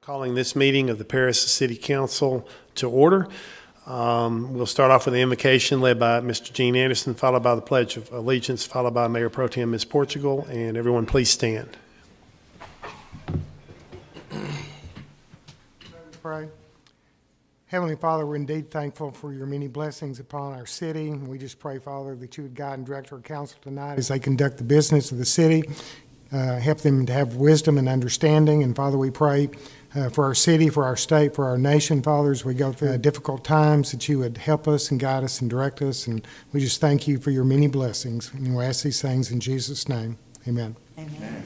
Calling this meeting of the Paris City Council to order. We'll start off with the invocation led by Mr. Gene Anderson, followed by the Pledge of Allegiance, followed by Mayor Pro Tem Ms. Portugal, and everyone please stand. Pray. Heavenly Father, we're indeed thankful for your many blessings upon our city. We just pray, Father, that you would guide and direct our council tonight as they conduct the business of the city. Help them to have wisdom and understanding. And Father, we pray for our city, for our state, for our nation, Father, as we go through difficult times, that you would help us and guide us and direct us. And we just thank you for your many blessings. And we ask these things in Jesus' name. Amen. Amen.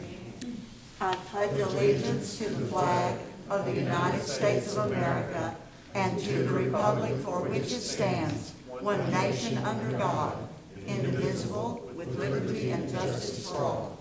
I pledge allegiance to the flag of the United States of America and to the republic for which it stands, one nation under God, indivisible, with liberty and justice for all.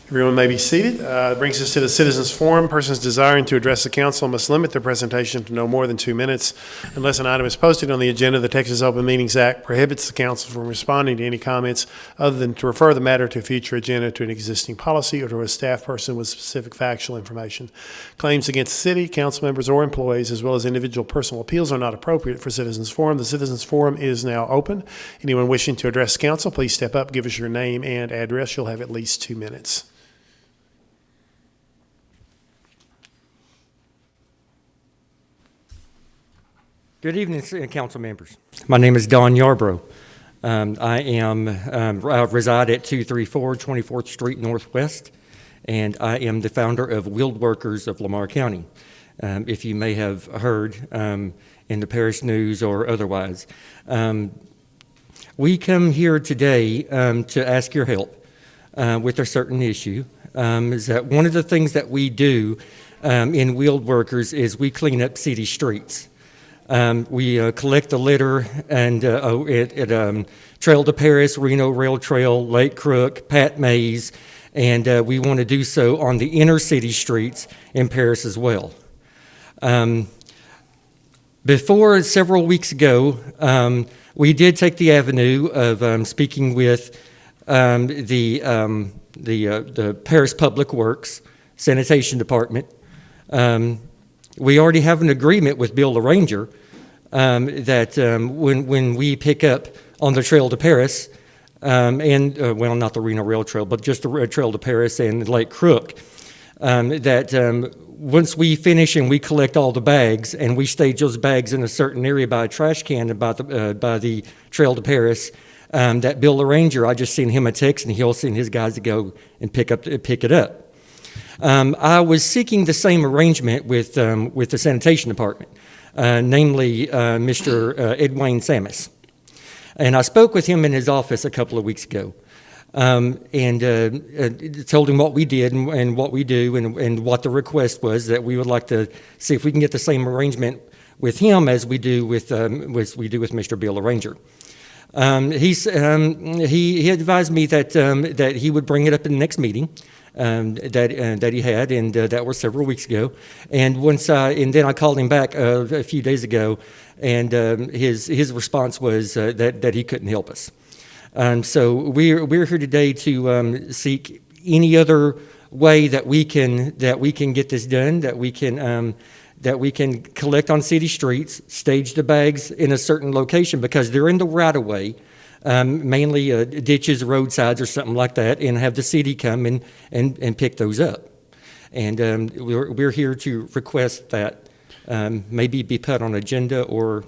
Everyone may be seated. Brings us to the Citizens Forum. Persons desiring to address the council must limit their presentation to no more than 2 minutes. Unless an item is posted on the agenda, the Texas Open Meetings Act prohibits the council from responding to any comments other than to refer the matter to a future agenda, to an existing policy, or to a staff person with specific factual information. Claims against the city, council members, or employees, as well as individual personal appeals, are not appropriate for Citizens Forum. The Citizens Forum is now open. Anyone wishing to address the council, please step up, give us your name and address. You'll have at least 2 minutes. Good evening, council members. My name is Don Yarbrough. I reside at 234 24th Street Northwest, and I am the founder of Wheeled Workers of Lamar County. If you may have heard in the Paris News or otherwise. We come here today to ask your help with a certain issue. Is that one of the things that we do in Wheeled Workers is we clean up city streets. We collect the litter and at Trail to Paris, Reno Rail Trail, Lake Crook, Pat Mays, and we want to do so on the inner city streets in Paris as well. Before, several weeks ago, we did take the avenue of speaking with the Paris Public Works Sanitation Department. We already have an agreement with Bill Laranger that when we pick up on the Trail to Paris, well, not the Reno Rail Trail, but just the Trail to Paris and Lake Crook, that once we finish and we collect all the bags and we stage those bags in a certain area by a trash can and by the Trail to Paris, that Bill Laranger, I just sent him a text and he'll send his guys to go and pick it up. I was seeking the same arrangement with the sanitation department, namely Mr. Ed Wayne Samus. And I spoke with him in his office a couple of weeks ago and told him what we did and what we do and what the request was, that we would like to see if we can get the same arrangement with him as we do with Mr. Bill Laranger. He advised me that he would bring it up in the next meeting. That he had, and that was several weeks ago. And then I called him back a few days ago, and his response was that he couldn't help us. So we're here today to seek any other way that we can get this done, that we can collect on city streets, stage the bags in a certain location because they're in the right of way. Mainly ditches, roadsides, or something like that, and have the city come and pick those up. And we're here to request that maybe be put on agenda or.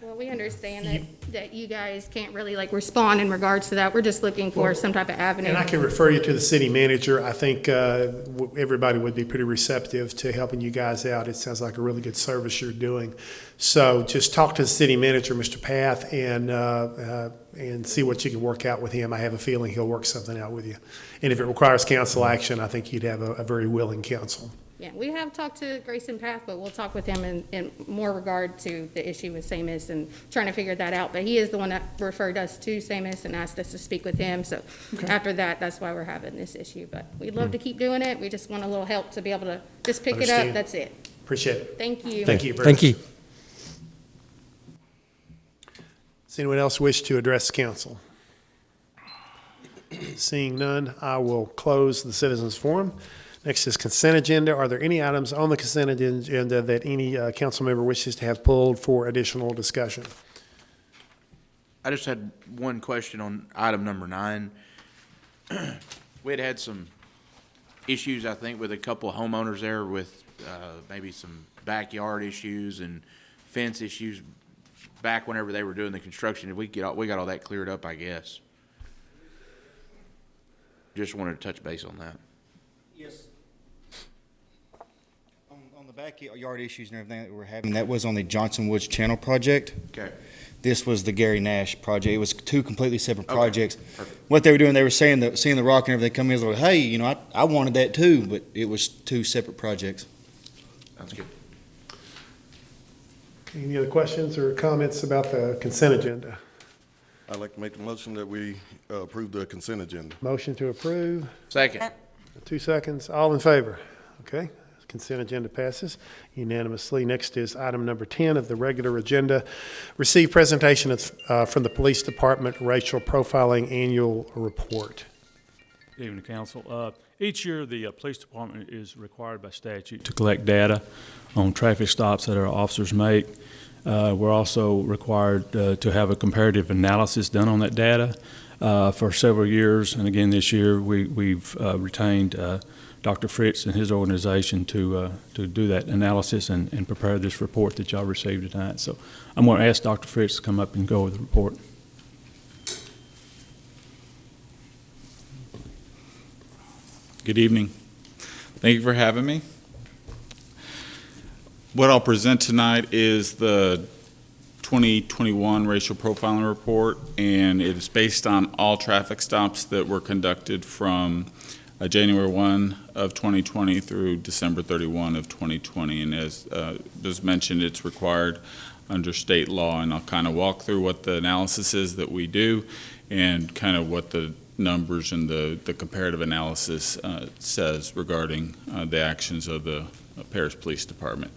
Well, we understand that you guys can't really respond in regards to that. We're just looking for some type of avenue. And I can refer you to the city manager. I think everybody would be pretty receptive to helping you guys out. It sounds like a really good service you're doing. So just talk to the city manager, Mr. Path, and see what you can work out with him. I have a feeling he'll work something out with you. And if it requires council action, I think you'd have a very willing council. Yeah, we have talked to Grayson Path, but we'll talk with him in more regard to the issue with Samus and trying to figure that out. But he is the one that referred us to Samus and asked us to speak with him. So After that, that's why we're having this issue. But we'd love to keep doing it. We just want a little help to be able to just pick it up. That's it. Appreciate it. Thank you. Thank you. Thank you. Does anyone else wish to address council? Seeing none, I will close the Citizens Forum. Next is consent agenda. Are there any items on the consent agenda that any council member wishes to have pulled for additional discussion? I just had one question on item number 9. We had some issues, I think, with a couple of homeowners there with maybe some backyard issues and fence issues back whenever they were doing the construction. We got all that cleared up, I guess. Just wanted to touch base on that. Yes. On the backyard issues and everything that we're having, that was on the Johnson Woods Channel project. Okay. This was the Gary Nash project. It was 2 completely separate Okay. projects. Perfect. What they were doing, they were saying that, seeing the rock and everything come in, they were like, hey, you know, I wanted that too, but it was 2 separate projects. Sounds good. Any other questions or comments about the consent agenda? I'd like to make the motion that we approve the consent agenda. Motion to approve, Second. 2 seconds. All in favor? Okay, consent agenda passes unanimously. Next is item number 10 of the regular agenda. Receive presentation from the Police Department Racial Profiling Annual Report. Good evening, Council. Each year, the Police Department is required by statute to collect data on traffic stops that our officers make. We're also required to have a comparative analysis done on that data for several years. And again, this year, we've retained Dr. Fritz and his organization to do that analysis and prepare this report that y'all received tonight. So I'm going to ask Dr. Fritz to come up and go over the report. Good evening. Thank you for having me. What I'll present tonight is the 2021 Racial Profiling Report, and it is based on all traffic stops that were conducted from January 1 of 2020 through December 31 of 2020. And as was mentioned, it's required under state law, and I'll kind of walk through what the analysis is that we do and kind of what the numbers and the comparative analysis says regarding the actions of the Paris Police Department.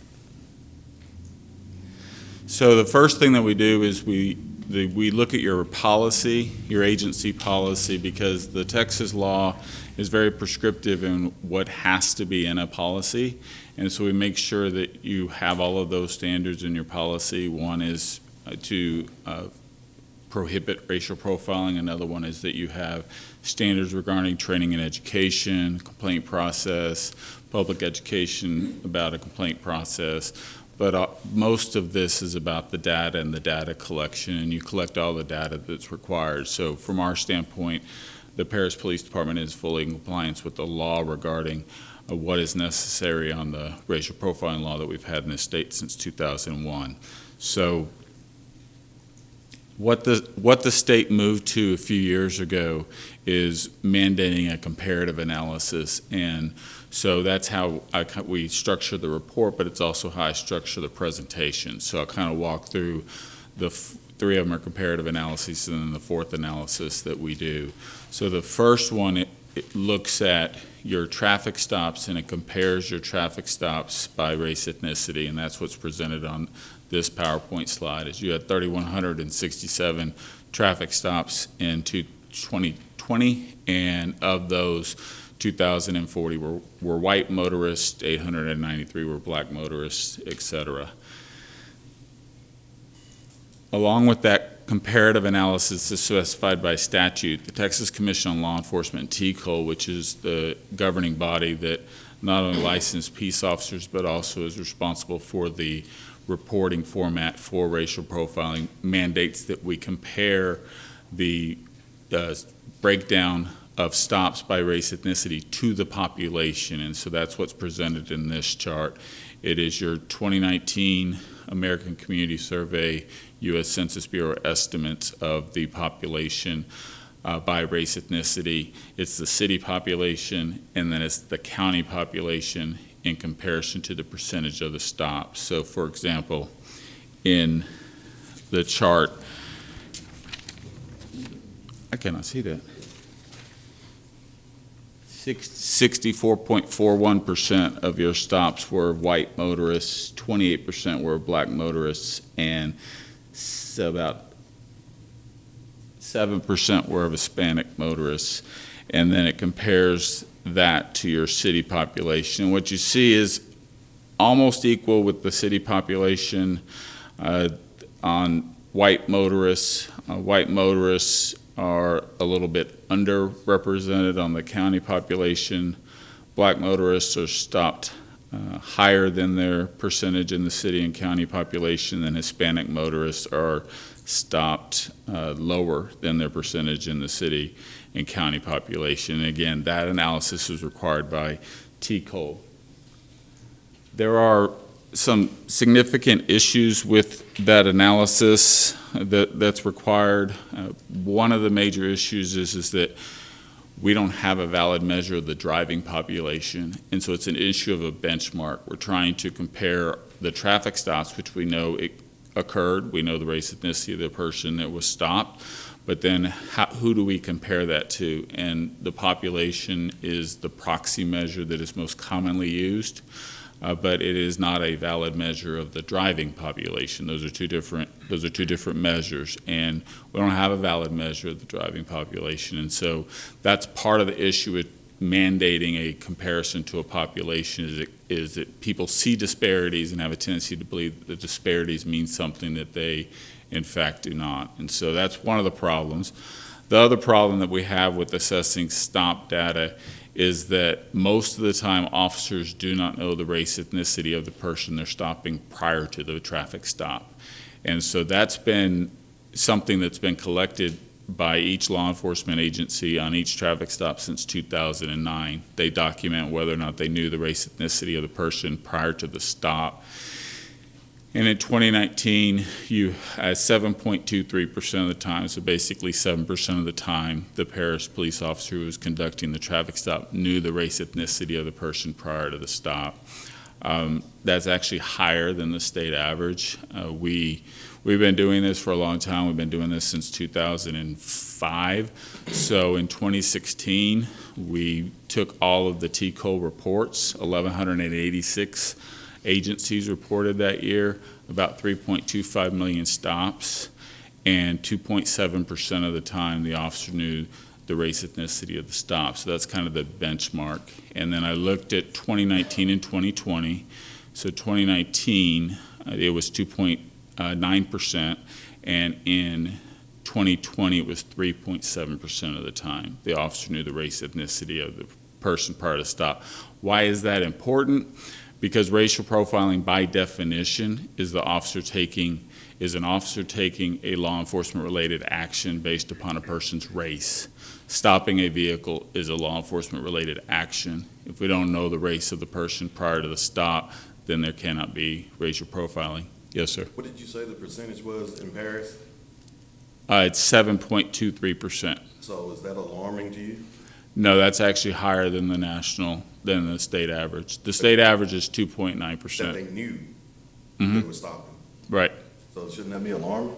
So the first thing that we do is we look at your policy, your agency policy, because the Texas law is very prescriptive in what has to be in a policy. And so we make sure that you have all of those standards in your policy. One is to prohibit racial profiling. Another one is that you have standards regarding training and education, complaint process, public education about a complaint process. But most of this is about the data and the data collection, and you collect all the data that's required. So from our standpoint, the Paris Police Department is fully in compliance with the law regarding what is necessary on the racial profiling law that we've had in this state since 2001. So what the state moved to a few years ago is mandating a comparative analysis, and so that's how we structure the report, but it's also how I structure the presentation. So I'll kind of walk through the 3 of them are comparative analyses, and then the 4th analysis that we do. So the first one, it looks at your traffic stops, and it compares your traffic stops by race, ethnicity, and that's what's presented on this PowerPoint slide. Is you had 3,167 traffic stops in 2020, and of those, 2,040 were white motorists, 893 were black motorists, etc. Along with that comparative analysis is specified by statute, the Texas Commission on Law Enforcement, TCOL, which is the governing body that not only licensed peace officers but also is responsible for the reporting format for racial profiling, mandates that we compare the breakdown of stops by race, ethnicity to the population, and so that's what's presented in this chart. It is your 2019 American Community Survey, U.S. Census Bureau estimates of the population by race, ethnicity. It's the city population, and then it's the county population in comparison to the percentage of the stops. So, for example, in the chart, I cannot see that. 64.41% of your stops were white motorists, 28% were black motorists, and about 7% were of Hispanic motorists. And then it compares that to your city population. And what you see is almost equal with the city population on white motorists. White motorists are a little bit underrepresented on the county population. Black motorists are stopped higher than their percentage in the city and county population, and Hispanic motorists are stopped lower than their percentage in the city and county population. And again, that analysis is required by TCOLE. There are some significant issues with that analysis that's required. One of the major issues is that we don't have a valid measure of the driving population, and so it's an issue of a benchmark. We're trying to compare the traffic stops, which we know it occurred. We know the race, ethnicity of the person that was stopped, but then who do we compare that to? And the population is the proxy measure that is most commonly used, but it is not a valid measure of the driving population. Those are two different measures, and we don't have a valid measure of the driving population. And so that's part of the issue with mandating a comparison to a population is that people see disparities and have a tendency to believe that disparities mean something that they in fact do not. And so that's one of the problems. The other problem that we have with assessing stop data is that most of the time officers do not know the race, ethnicity of the person they're stopping prior to the traffic stop. And so that's been something that's been collected by each law enforcement agency on each traffic stop since 2009. They document whether or not they knew the race, ethnicity of the person prior to the stop. And in 2019, 7.23% of the time, so basically 7% of the time, the Paris police officer who was conducting the traffic stop knew the race, ethnicity of the person prior to the stop. That's actually higher than the state average. We've been doing this for a long time. We've been doing this since 2005. So in 2016, we took all of the TCOLE reports, 1,186 agencies reported that year, about 3.25 million stops, and 2.7% of the time the officer knew the race, ethnicity of the stop. So that's kind of the benchmark. And then I looked at 2019 and 2020. So 2019, it was 2.9%, and in 2020 it was 3.7% of the time the officer knew the race, ethnicity of the person prior to stop. Why is that important? Because racial profiling, by definition, is an officer taking a law enforcement-related action based upon a person's race. Stopping a vehicle is a law enforcement-related action. If we don't know the race of the person prior to the stop, then there cannot be racial profiling. Yes, sir. What did you say the percentage was in Paris? It's 7.23%. So is that alarming to you? No, that's actually higher than than the state average. The state average is 2.9%. That they knew Mhm. they were stopping. Right. So shouldn't that be alarming?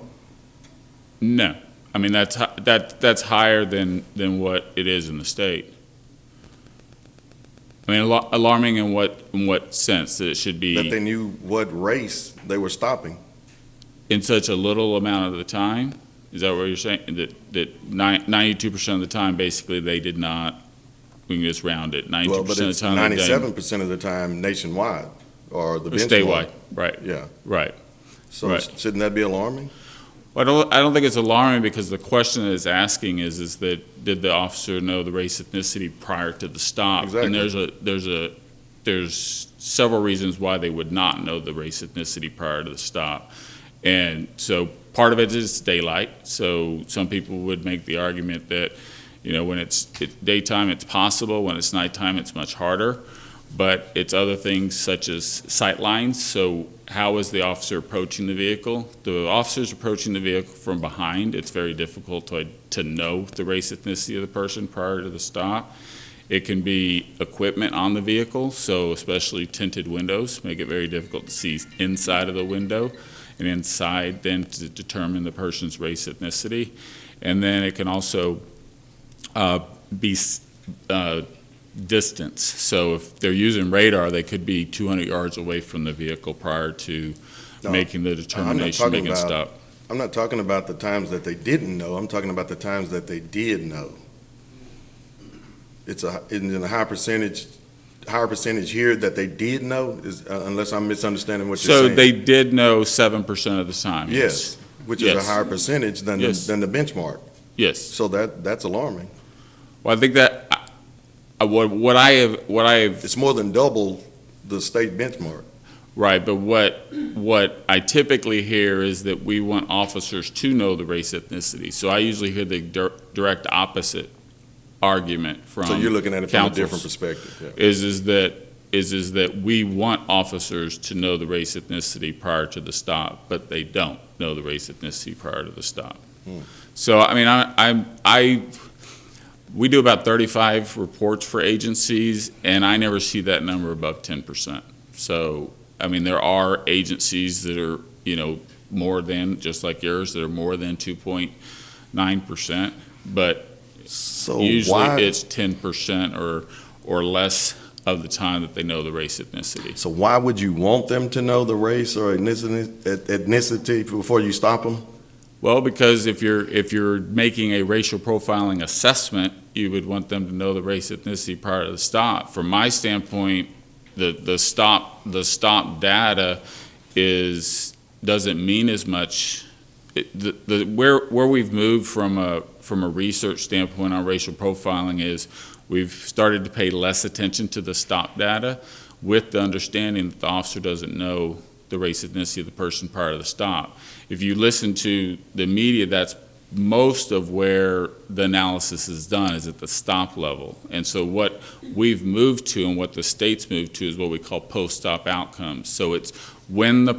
No. I mean, that's higher than what it is in the state. I mean, alarming in what sense? That it should be That they knew what race they were stopping. in such a little amount of the time? Is that what you're saying? That 92% of the time, basically, they did not. We can just round it. 92% Well, but of it's the time. they didn't. 97% of the time nationwide, or the Or benchmark. statewide. Right. Yeah. Right. So Right. shouldn't that be alarming? Well, I don't think it's alarming, because the question that it's asking is that did the officer know the race, ethnicity prior to the stop? Exactly. And there's several reasons why they would not know the race, ethnicity prior to the stop. And so part of it is daylight. So some people would make the argument that, when it's daytime, it's possible. When it's nighttime, it's much harder. But it's other things such as sight lines. So how is the officer approaching the vehicle? The officer's approaching the vehicle from behind. It's very difficult to know the race, ethnicity of the person prior to the stop. It can be equipment on the vehicle, so especially tinted windows make it very difficult to see inside of the window, and inside then to determine the person's race, ethnicity. And then it can also be distance. So if they're using radar, they could be 200 yards away from the vehicle prior to making the determination, making a stop. I'm not talking about the times that they didn't know. I'm talking about the times that they did know. it's in a higher percentage here that they did know, unless I'm misunderstanding what you're So saying. they did know 7% of the time. Yes, which is a Yes. higher percentage than, Yes. than the benchmark. Yes. So that's alarming. Well, I think that, what I have, It's more than double the state benchmark. right, but what I typically hear is that we want officers to know the race ethnicity. So I usually hear the direct opposite argument from So you're looking at it from a councils. different perspective. Yeah. Is that we want officers to know the race ethnicity prior to the stop, but they don't know the race ethnicity prior to the stop. So, I mean, we do about 35 reports for agencies, and I never see that number above 10%. So, I mean, there are agencies that are, more than, just like yours, that are more than 2.9%, but So usually why, it's 10% or less of the time that they know the race ethnicity. so why would you want them to know the race or ethnicity before you stop them? Well, because if you're making a racial profiling assessment, you would want them to know the race ethnicity prior to the stop. From my standpoint, the stop data doesn't mean as much. Where we've moved from a research standpoint on racial profiling is we've started to pay less attention to the stop data, with the understanding that the officer doesn't know the race ethnicity of the person prior to the stop. If you listen to the media, that's most of where the analysis is done, is at the stop level. And so what we've moved to and what the state's moved to is what we call post-stop outcomes. So it's when the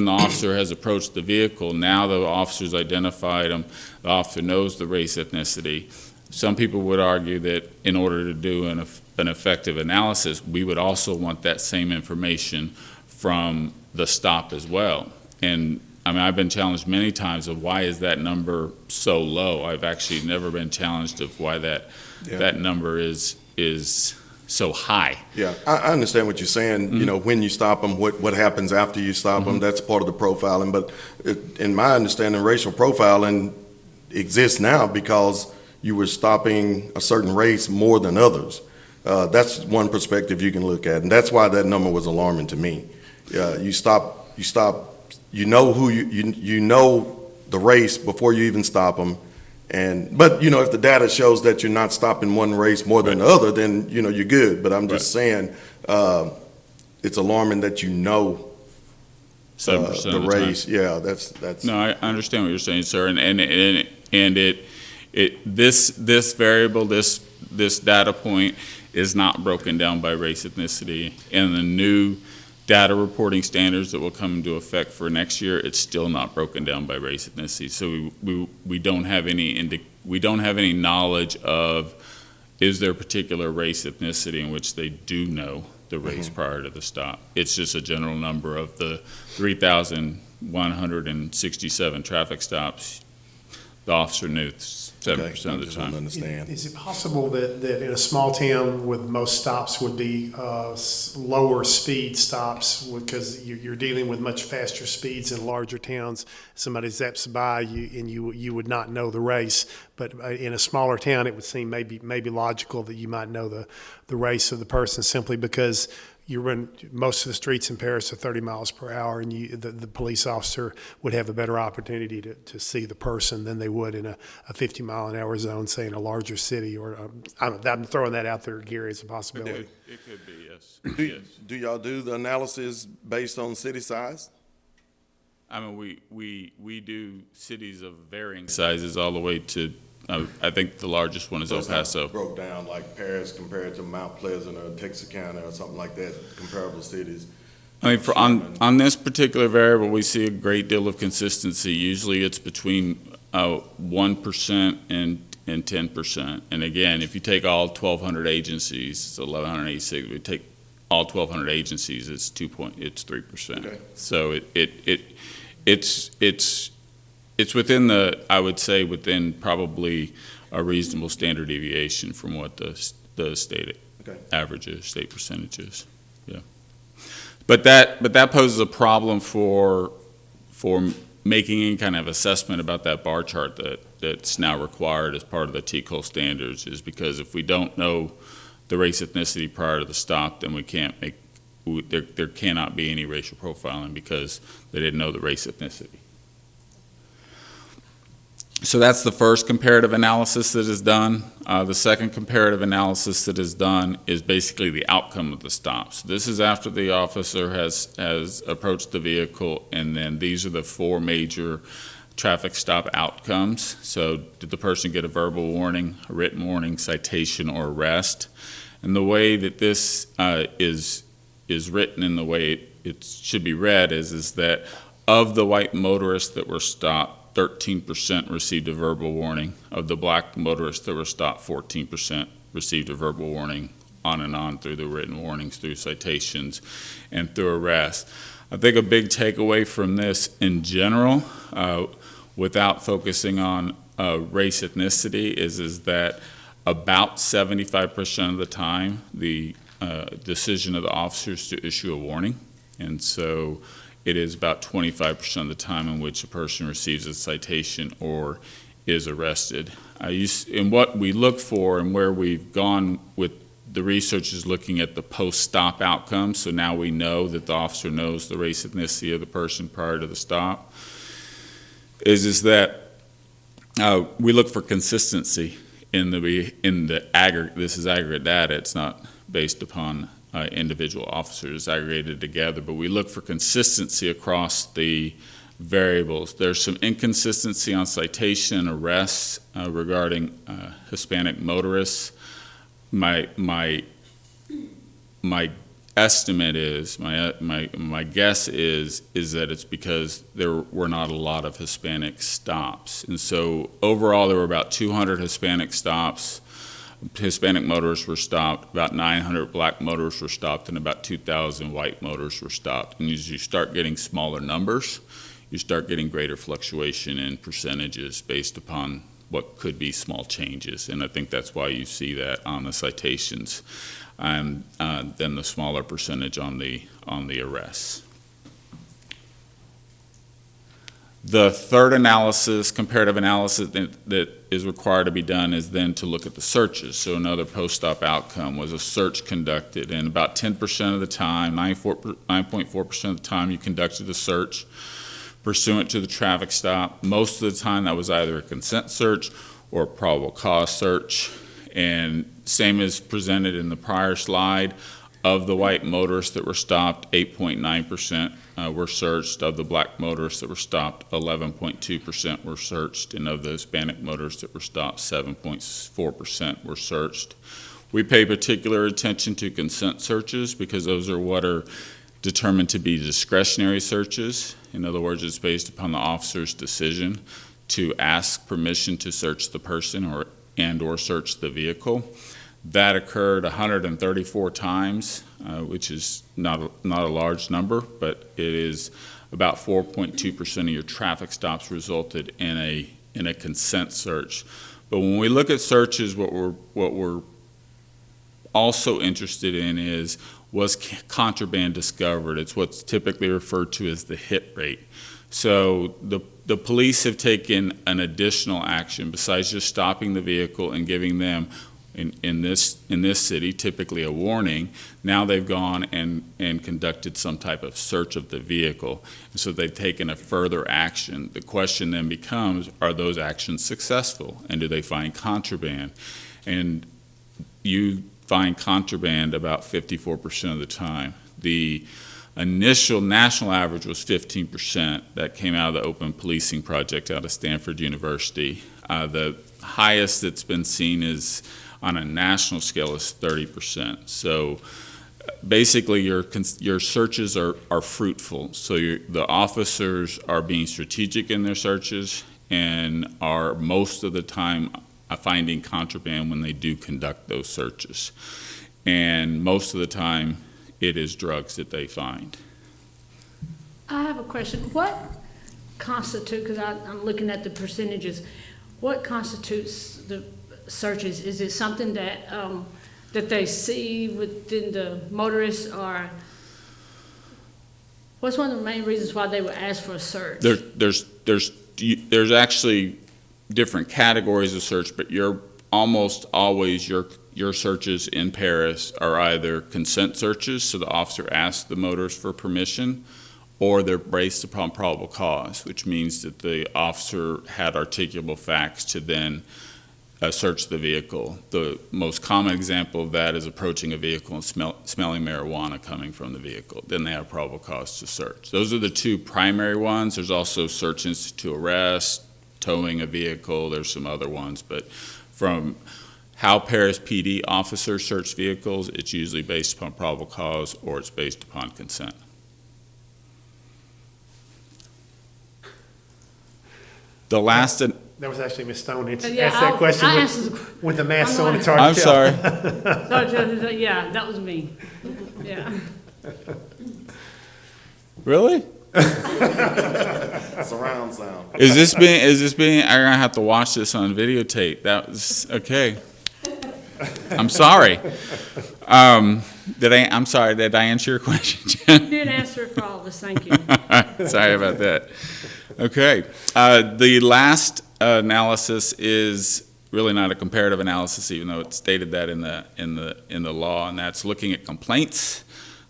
officer has approached the vehicle, now the officer's identified them, the officer knows the race ethnicity. Some people would argue that in order to do an effective analysis, we would also want that same information from the stop as well. And I mean, I've been challenged many times of why is that number so low? I've actually never been challenged of why that number is so high. Yeah, I understand what you're saying. When you stop them, what happens after you stop them, that's part of the profiling. But in my understanding, racial profiling exists now because you were stopping a certain race more than others. That's one perspective you can look at, and that's why that number was alarming to me. You know who you know the race before you even stop them, but if the data shows that you're not stopping one race more than the other, then you're good. But I'm just saying, it's alarming that 7% the of the race. time. Yeah, that's. No, I understand what you're saying, sir, and this variable, this data point is not broken down by race ethnicity, and the new data reporting standards that will come into effect for next year, it's still not broken down by race ethnicity. So we don't have any knowledge of, is there a particular race ethnicity in which they do know the race prior to the stop. It's just a general number of the 3,167 traffic stops. The officer knew 7% of the time. Understand. Is it possible that in a small town with most stops would be lower speed stops because you're dealing with much faster speeds in larger towns? Somebody zaps by you and you would not know the race, but in a smaller town it would seem maybe logical that you might know the race of the person simply because most of the streets in Paris are 30 miles per hour, and the police officer would have a better opportunity to see the person than they would in a 50-mile-an-hour zone, say in a larger city. Or I'm throwing that out there, Gary, as a possibility. It could be, yes. Do y'all do the analysis based on city size? I mean, we do cities of varying sizes all the way to, I think the largest one is El Paso. Broke down like Paris compared to Mount Pleasant or Texarkana or something like that, comparable cities. I mean, on this particular variable, we see a great deal of consistency. Usually it's between 1% and 10%. And again, if you take all 1,200 agencies, it's 1,186. We take all 1,200 agencies, it's 3%. Okay. So it's within I would say within probably a reasonable standard deviation from what the state averages, state percentages. Yeah. But that poses a problem for making any kind of assessment about that bar chart that's now required as part of the TCOL standards, is because if we don't know the race ethnicity prior to the stop, then we can't make, there cannot be any racial profiling because they didn't know the race ethnicity. So that's the first comparative analysis that is done. The second comparative analysis that is done is basically the outcome of the stop. So this is after the officer has approached the vehicle, and then these are the four major traffic stop outcomes. So did the person get a verbal warning, a written warning, citation, or arrest? And the way that this is written and the way it should be read is that of the white motorists that were stopped, 13% received a verbal warning. Of the black motorists that were stopped, 14% received a verbal warning, on and on through the written warnings, through citations, and through arrests. I think a big takeaway from this in general, without focusing on race ethnicity, is that about 75% of the time, the decision of the officers to issue a warning. And so it is about 25% of the time in which a person receives a citation or is arrested. And what we look for and where we've gone with the research is looking at the post-stop outcomes. So now we know that the officer knows the race ethnicity of the person prior to the stop. Is that we look for consistency in the aggregate. This is aggregate data. It's not based upon individual officers aggregated together, but we look for consistency across the variables. There's some inconsistency on citation and arrests regarding Hispanic motorists. My estimate is, my guess is that it's because there were not a lot of Hispanic stops. And so overall there were about 200 Hispanic stops. Hispanic motorists were stopped, about 900 black motorists were stopped, and about 2,000 white motorists were stopped. And as you start getting smaller numbers, you start getting greater fluctuation in percentages based upon what could be small changes. And I think that's why you see that on the citations, and then the smaller percentage on the arrests. The third analysis, comparative analysis that is required to be done is then to look at the searches. So another post-stop outcome was a search conducted, and about 10% of the time, 9.4% of the time you conducted a search pursuant to the traffic stop. Most of the time that was either a consent search or a probable cause search. And same as presented in the prior slide, of the white motorists that were stopped, 8.9% were searched. Of the black motorists that were stopped, 11.2% were searched. And of the Hispanic motorists that were stopped, 7.4% were searched. We pay particular attention to consent searches because those are what are determined to be discretionary searches. In other words, it's based upon the officer's decision to ask permission to search the person or search the vehicle. That occurred 134 times, which is not a large number, but it is about 4.2% of your traffic stops resulted in a consent search. But when we look at searches, what we're also interested in was contraband discovered. It's what's typically referred to as the hit rate. So the police have taken an additional action besides just stopping the vehicle and giving them in this city, typically a warning. Now they've gone and conducted some type of search of the vehicle. And so they've taken a further action. The question then becomes, are those actions successful? And do they find contraband? And you find contraband about 54% of the time. The initial national average was 15%. That came out of the Open Policing Project out of Stanford University. The highest that's been seen is on a national scale is 30%. So basically your searches are fruitful. So the officers are being strategic in their searches and are most of the time finding contraband when they do conduct those searches. And most of the time it is drugs that they find. I have a question. What constitutes, because I'm looking at the percentages, what constitutes the searches? Is it something that that they see within the motorists, or what's one of the main reasons why they would ask for a search? There's actually different categories of search, but almost always your searches in Paris are either consent searches, so the officer asks the motorist for permission, or they're based upon probable cause, which means that the officer had articulable facts to then search the vehicle. The most common example of that is approaching a vehicle and smelling marijuana coming from the vehicle. Then they have probable cause to search. Those are the two primary ones. There's also search incident to arrest, towing a vehicle. There's some other ones, but from how Paris PD officers search vehicles, it's usually based upon probable cause or it's based upon consent. The last, That was actually Ms. Stone asked Yeah, that question I with the mask I'm on. not- It's hard to I'm tell. sorry. Yeah, that was me. Yeah. Really? Surround sound. Is this being, I'm gonna have to watch this on videotape. That was, okay. I'm sorry. I'm sorry, did I answer your question, Jen? You did answer it for all of us, thank you. Sorry about that. Okay, the last analysis is really not a comparative analysis, even though it stated that in the law, and that's looking at complaints.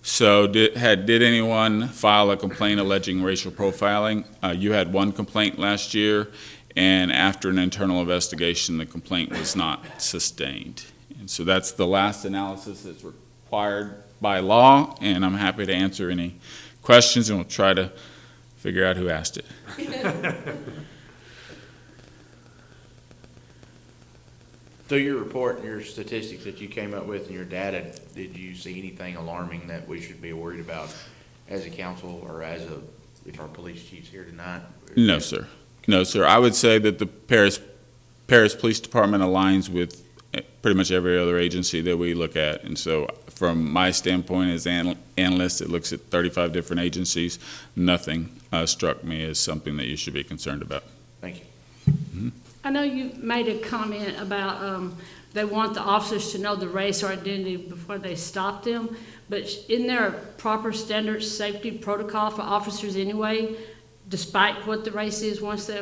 So did anyone file a complaint alleging racial profiling? You had one complaint last year, and after an internal investigation, the complaint was not sustained. And so that's the last analysis that's required by law, and I'm happy to answer any questions, and we'll try to figure out who asked it. Through your report and your statistics that you came up with and your data, did you see anything alarming that we should be worried about as a council or if our police chief's here tonight? No, sir. No, sir. I would say that the Paris Police Department aligns with pretty much every other agency that we look at. And so from my standpoint as analyst that looks at 35 different agencies, nothing struck me as something that you should be concerned about. Thank you. Mm-hmm. I know you made a comment about they want the officers to know the race or identity before they stop them, but isn't there a proper standard safety protocol for officers anyway, despite what the race is once they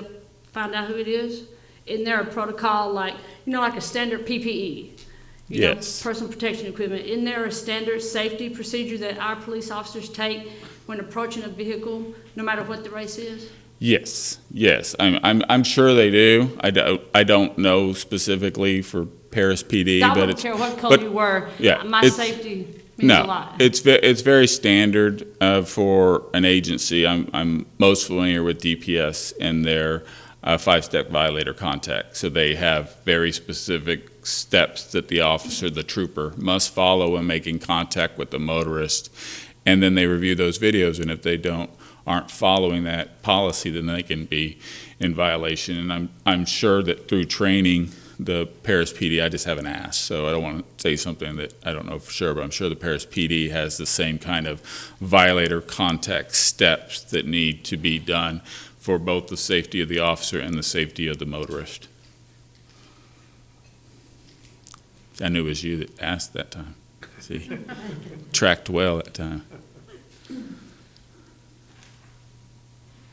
find out who it is? Isn't there a protocol like a standard PPE? Yes. Personal protection equipment. Isn't there a standard safety procedure that our police officers take when approaching a vehicle, no matter what the race is? Yes. I'm sure they do. I don't know specifically for Paris PD, I but don't it's care what color you were. Yeah, My safety means a lot. It's very standard for an agency. I'm most familiar with DPS and their five-step violator contact. So they have very specific steps that the trooper, must follow when making contact with the motorist. And then they review those videos, and if they aren't following that policy, then they can be in violation. And I'm sure that through training, the Paris PD, I just haven't asked, so I don't want to say something that I don't know for sure, but I'm sure the Paris PD has the same kind of violator contact steps that need to be done for both the safety of the officer and the safety of the motorist. I knew it was you that asked that time. See, tracked well that time.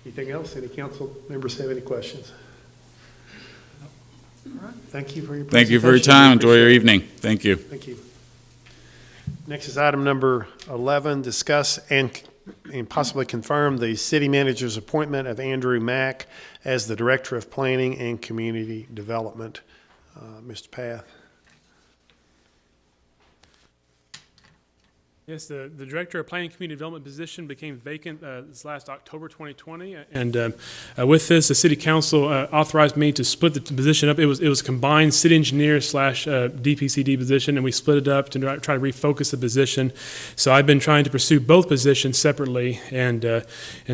Anything else? Any council members have any questions? All right. Thank you for your presentation. Thank you for your time. Enjoy your evening. Thank you. Thank you. Next is item number 11, discuss and possibly confirm the city manager's appointment of Andrew Mack as the Director of Planning and Community Development. Mr. Path. Yes, the Director of Planning and Community Development position became vacant this last October 2020. And with this, the City Council authorized me to split the position up. It was combined city engineer / DPCD position, and we split it up to try to refocus the position. So I've been trying to pursue both positions separately. And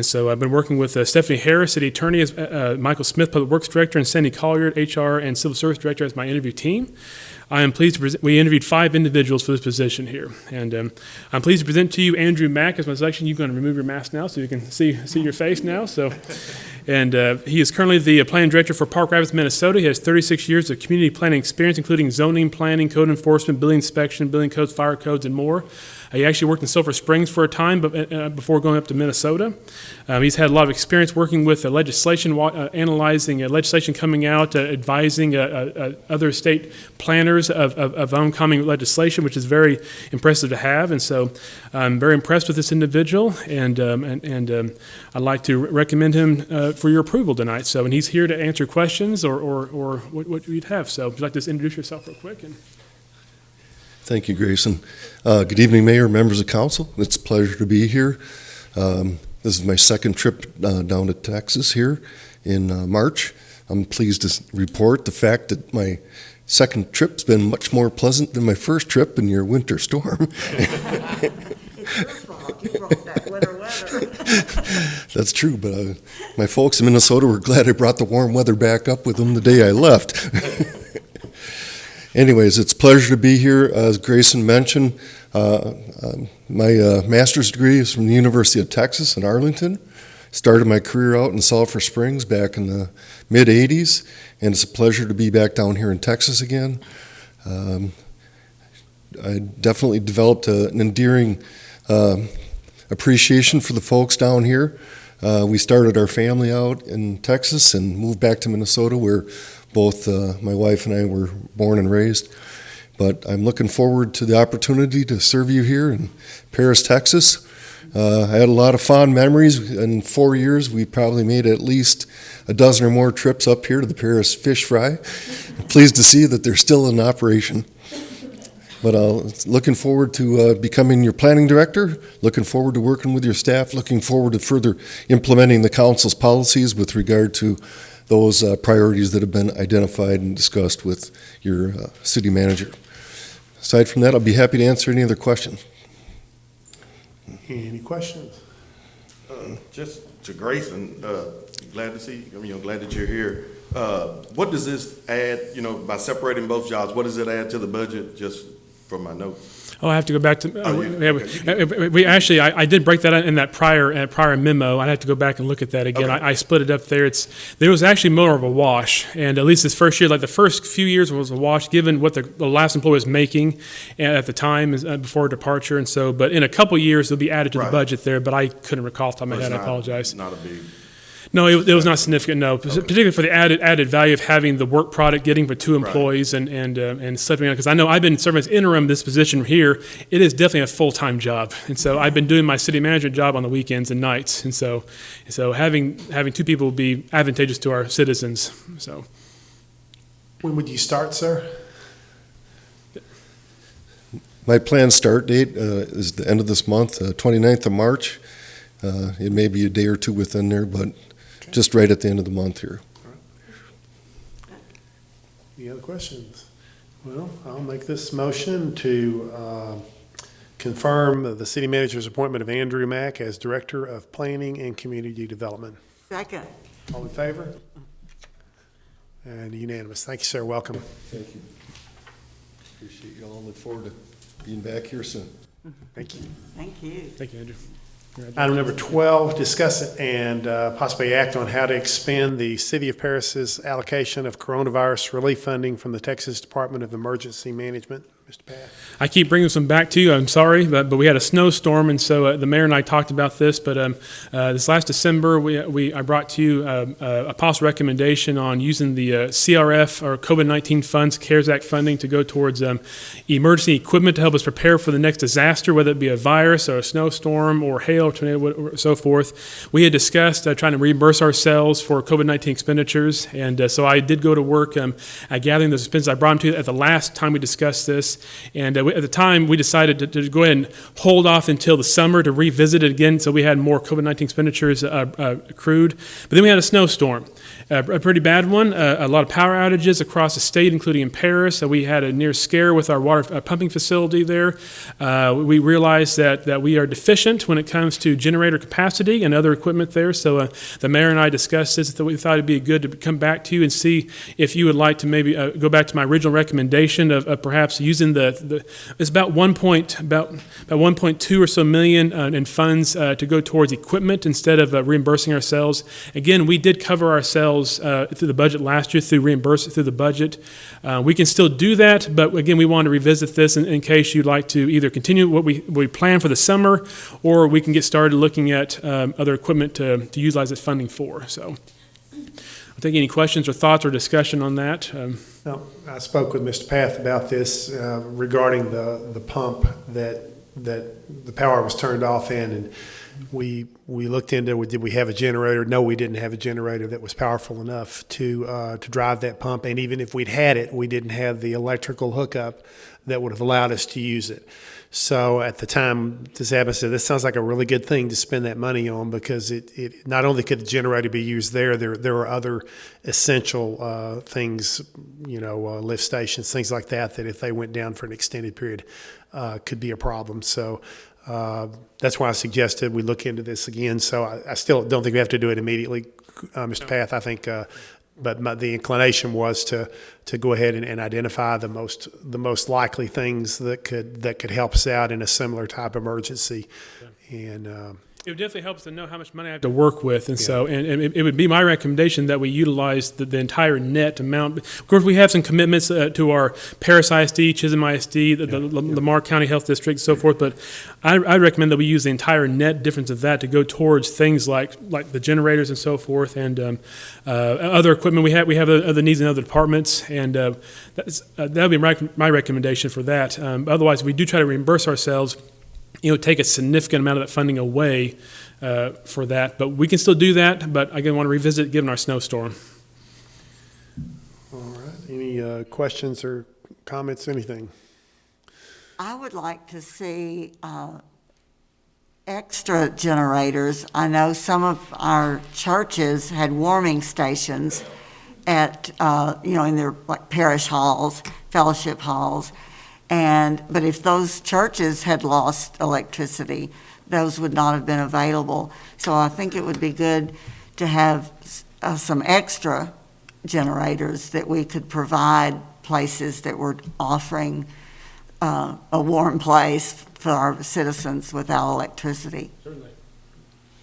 so I've been working with Stephanie Harris, City Attorney, as Michael Smith, Public Works Director, and Sandy Collier, HR and Civil Service Director, as my interview team. I am pleased to present, we interviewed 5 individuals for this position here. And I'm pleased to present to you Andrew Mack as my selection. You're going to remove your mask now so you can see your face now. So And he is currently the planning director for Park Rapids, Minnesota. He has 36 years of community planning experience, including zoning, planning, code enforcement, building inspection, building codes, fire codes, and more. He actually worked in Silver Springs for a time before going up to Minnesota. He's had a lot of experience working with legislation, analyzing legislation coming out, advising other state planners of oncoming legislation, which is very impressive to have. And so I'm very impressed with this individual, and I'd like to recommend him for your approval tonight. So, and he's here to answer questions or what you'd have. So would you like to just introduce yourself real quick? Thank you, Grayson. Good evening, Mayor, members of council. It's a pleasure to be here. This is my second trip down to Texas here in March. I'm pleased to report the fact that my second trip's been much more pleasant than my first trip in your winter storm. It's your fault. You brought that winter weather. That's true, but my folks in Minnesota were glad I brought the warm weather back up with them the day I left. Anyways, it's a pleasure to be here. As Grayson mentioned, my master's degree is from the University of Texas in Arlington. Started my career out in Sulphur Springs back in the mid-'80s, and it's a pleasure to be back down here in Texas again. I definitely developed an endearing appreciation for the folks down here. We started our family out in Texas and moved back to Minnesota, where both my wife and I were born and raised. But I'm looking forward to the opportunity to serve you here in Paris, Texas. I had a lot of fond memories. In 4 years, we probably made at least a dozen or more trips up here to the Paris Fish Fry. I'm pleased to see that they're still in operation. But looking forward to becoming your planning director, looking forward to working with your staff, looking forward to further implementing the council's policies with regard to those priorities that have been identified and discussed with your city manager. Aside from that, I'll be happy to answer any other questions. Any questions? Just to Grayson, glad to see you. Glad that you're here. What does this add? By separating both jobs, what does it add to the budget? Just from my notes. Oh, I have to go back to, we actually, I did break that out in that prior memo. I'd have to go back and look at that again. Okay. I split it up there. There was actually more of a wash, and at least this first year, like the first few years was a wash, given what the last employee was making at the time before departure, and so, but in a couple years, it'll be added to the budget there, but I couldn't recall off the top of my head, I apologize. Not a big. No, it was not significant, no, particularly for the added value of having the work product getting for two employees and stepping on, because I know I've been serving as interim this position here. It is definitely a full-time job, and so I've been doing my city manager job on the weekends and nights, and so having two people would be advantageous to our citizens, so. When would you start, sir? My planned start date is the end of this month, 29th of March. It may be a day or two within there, but just right at the end of the month here. Any other questions? Well, I'll make this motion to confirm the city manager's appointment of Andrew Mack as Director of Planning and Community Development. Second. All in favor? And unanimous. Thank you, sir. Welcome. Thank you. Appreciate you all. Look forward to being back here soon. Thank you. Thank you. Thank you, Andrew. Item number 12, discuss it and possibly act on how to expend the City of Paris's allocation of coronavirus relief funding from the Texas Department of Emergency Management. Mr. Pat. I keep bringing some back to you. I'm sorry, but we had a snowstorm, and so the mayor and I talked about this. But this last December, I brought to you a possible recommendation on using the CRF or COVID-19 funds, CARES Act funding, to go towards emergency equipment to help us prepare for the next disaster, whether it be a virus or a snowstorm or hail, or tornado, or so forth. We had discussed trying to reimburse ourselves for COVID-19 expenditures, and so I did go to work gathering those expenses. I brought them to you at the last time we discussed this. And at the time, we decided to go ahead and hold off until the summer to revisit it again, so we had more COVID-19 expenditures accrued. But then we had a snowstorm, a pretty bad one, a lot of power outages across the state, including in Paris. We had a near scare with our water pumping facility there. We realized that we are deficient when it comes to generator capacity and other equipment there. So the mayor and I discussed this, that we thought it'd be good to come back to you and see if you would like to maybe go back to my original recommendation of perhaps using using it's about 1.2 or so million in funds to go towards equipment instead of reimbursing ourselves. Again, we did cover ourselves through the budget last year through the budget. We can still do that, but again, we want to revisit this in case you'd like to either continue what we plan for the summer, or we can get started looking at other equipment to utilize this funding for. So I'll take any questions or thoughts or discussion on that. No, I spoke with Mr. Path about this regarding the pump that the power was turned off in, and we looked into, did we have a generator? No, we didn't have a generator that was powerful enough to drive that pump, and even if we'd had it, we didn't have the electrical hookup that would have allowed us to use it. So at the time, DeSaba said, this sounds like a really good thing to spend that money on, because it not only could the generator be used there are other essential things, lift stations, things like that if they went down for an extended period, could be a problem. So that's why I suggested we look into this again. So I still don't think we have to do it immediately, Mr. Path. I think, but the inclination was to go ahead and identify the most likely things that could help us out in a similar type emergency, and. It definitely helps to know how much money I have to work with, and so it would be my recommendation that we utilize the entire net amount. Of course, we have some commitments to our Paris ISD, Chisholm ISD, the Lamar County Health District, and so forth. But I recommend that we use the entire net difference of that to go towards things like the generators and so forth, and other equipment. We have other needs in other departments, and that would be my recommendation for that. Otherwise, if we do try to reimburse ourselves, take a significant amount of that funding away for that. But we can still do that, but again, want to revisit given our snowstorm. All right. Any questions or comments, anything? I would like to see extra generators. I know some of our churches had warming stations at, in their parish halls, fellowship halls. But if those churches had lost electricity, those would not have been available. So I think it would be good to have some extra generators that we could provide places that were offering a warm place for our citizens without electricity. Certainly.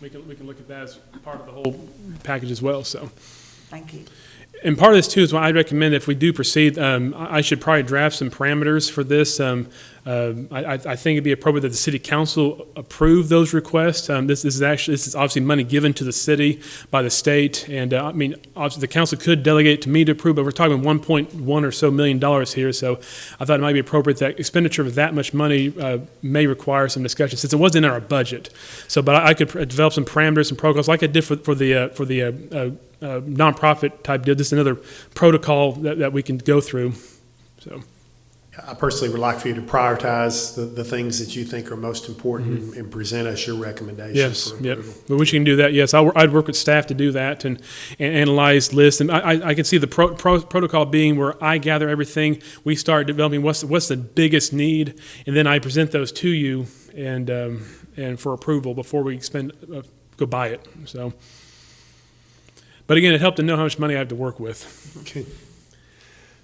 We can look at that as part of the whole package as well. So. Thank you. And part of this, too, is why I'd recommend if we do proceed, I should probably draft some parameters for this. I think it'd be appropriate that the city council approve those requests. This is obviously money given to the city by the state, and obviously the council could delegate it to me to approve, but we're talking $1.1 or so million here, so I thought it might be appropriate that expenditure of that much money may require some discussion, since it wasn't in our budget. So, but I could develop some parameters and protocols like I did for the nonprofit type deal. This is another protocol that we can go through. So, I personally would like for you to prioritize the things that you think are most important and present us your recommendations. Yes, for approval. but we can do that. Yes, I'd work with staff to do that and analyze lists. And I can see the protocol being where I gather everything. We start developing what's the biggest need, and then I present those to you and for approval before we go buy it. So. But again, it helped to know how much money I have to work with. Okay.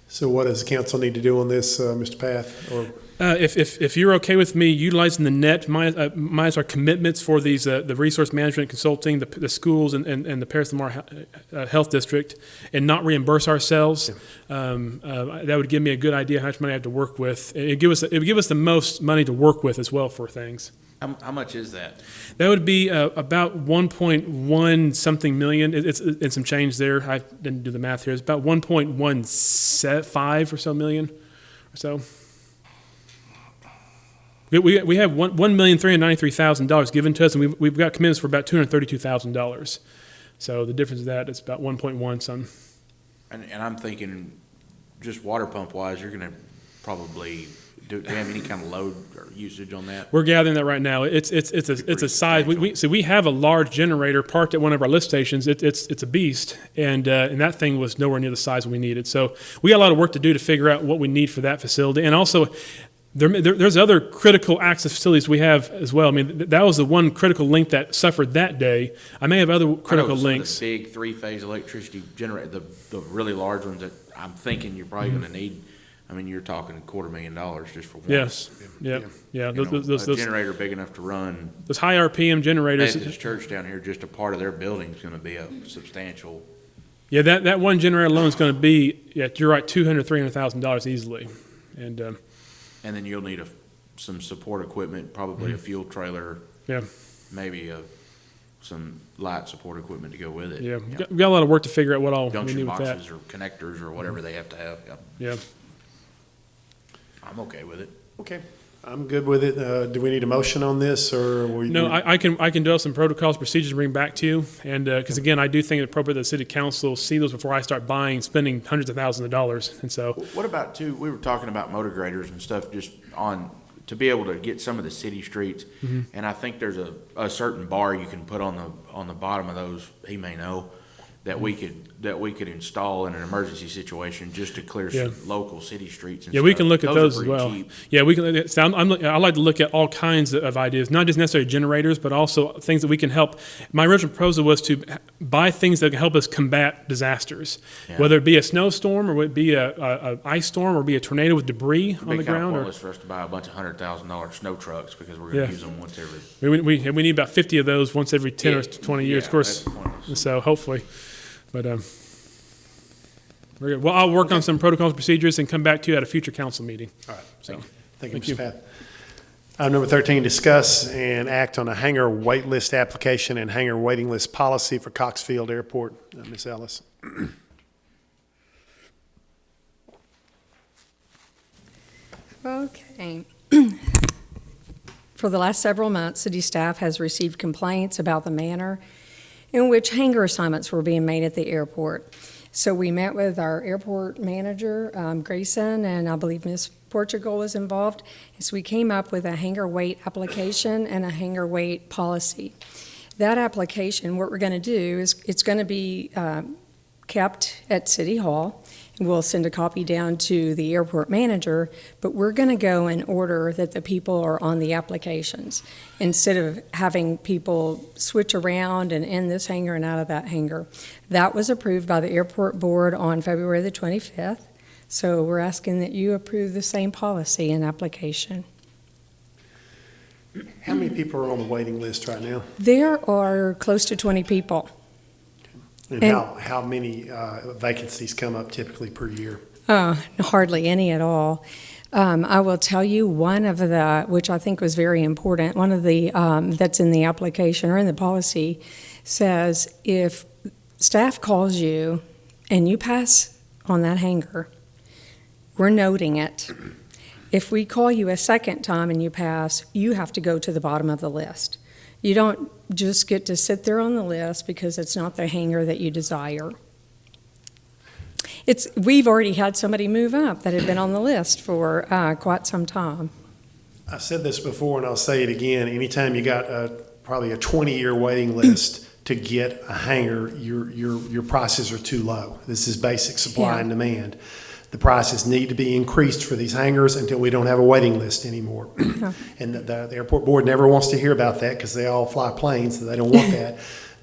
So what does the council need to do on this, Mr. Path? Or if you're okay with me utilizing the net, minus our commitments for these the resource management consulting, the schools and the Paris Lamar Health District, and not reimburse ourselves, that would give me a good idea how much money I have to work with. It would give us the most money to work with as well for things. How much is that? That would be about 1.1 something million. It's some change there. I didn't do the math here. It's about 1.15 or so million or so. We have $1,393,000 given to us, and we've got commitments for about $232,000. So the difference of that is about 1.1 some. And I'm thinking, just water pump wise, you're going to probably. Do we have any kind of load or usage on that? We're gathering that right now. It's a size. We have a large generator parked at one of our lift stations. It's a beast, and that thing was nowhere near the size we needed. So we got a lot of work to do to figure out what we need for that facility, and also. There's other critical access facilities we have as well. I mean, that was the one critical link that suffered that day. I may have other critical links. The big 3-phase electricity generator, the really large ones that I'm thinking you're probably going to need I mean, you're talking $250,000 just for one. Yes, yeah. You know, a generator big enough to run Those high RPM generators. Baptist church down here, just a part of their building is gonna be a substantial. Yeah, that one generator alone is going to be, yeah, you're right, $200,000-$300,000 easily. And, And then you'll need some support equipment, probably a fuel trailer, yeah, maybe some light support equipment to go with it. yeah, we got a lot of work to figure out what all we Junction need with that. boxes or connectors or whatever they have to have. Yeah. Yeah. I'm okay with it. Okay, I'm good with it. Do we need a motion on this, or? No, I can develop some protocols, procedures, to bring back to you. And, because again, I do think it's appropriate that the city council see those before I start spending hundreds of thousands of dollars. And so, What about too, we were talking about motor graders and stuff just to be able to get some of the city streets. And I think there's a certain bar you can put on the bottom of those, he may know, that we could install in an emergency situation just to clear some local city streets and yeah, stuff. we can look at those are as pretty well. cheap. Yeah, we can. So I like to look at all kinds of ideas, not just necessarily generators, but also things that we can help. My original proposal was to buy things that can help us combat disasters, Yeah. whether it be a snowstorm or it be a ice storm or be a tornado with debris on the ground. It'd be for us to buy a bunch of $100,000 snow trucks because we're gonna use them once every. We need about 50 of those once every 10 or 20 years, of course. that's pointless. So hopefully, but very good. Well, I'll work on some protocols, procedures, and come back to you at a future council meeting. All right, So, thank you, Thank you. Mr. Path. Item number 13, discuss and act on a hangar wait list application and hangar waiting list policy for Cox Field Airport. Ms. Ellis. Okay. For the last several months, city staff has received complaints about the manner in which hangar assignments were being made at the airport. So we met with our airport manager, Grayson, and I believe Ms. Portugal was involved. So we came up with a hangar wait application and a hangar wait policy. That application, what we're going to do is it's going to be kept at City Hall. We'll send a copy down to the airport manager, but we're going to go in order that the people are on the applications, instead of having people switch around and in this hangar and out of that hangar. That was approved by the airport board on February the 25th, so we're asking that you approve the same policy and application. How many people are on the waiting list right now? There are close to 20 people. And how many vacancies come up typically per year? Hardly any at all. I will tell you one of the, which I think was very important, one of the, that's in the application or in the policy, says if staff calls you and you pass on that hangar, we're noting it. If we call you a second time and you pass, you have to go to the bottom of the list. You don't just get to sit there on the list because it's not the hangar that you desire. We've already had somebody move up that had been on the list for quite some time. I've said this before and I'll say it again. Anytime you got probably a 20-year waiting list to get a hangar, your prices are too low. This is basic supply and demand. The prices need to be increased for these hangars until we don't have a waiting list anymore. And the airport board never wants to hear about that because they all fly planes, so they don't want that.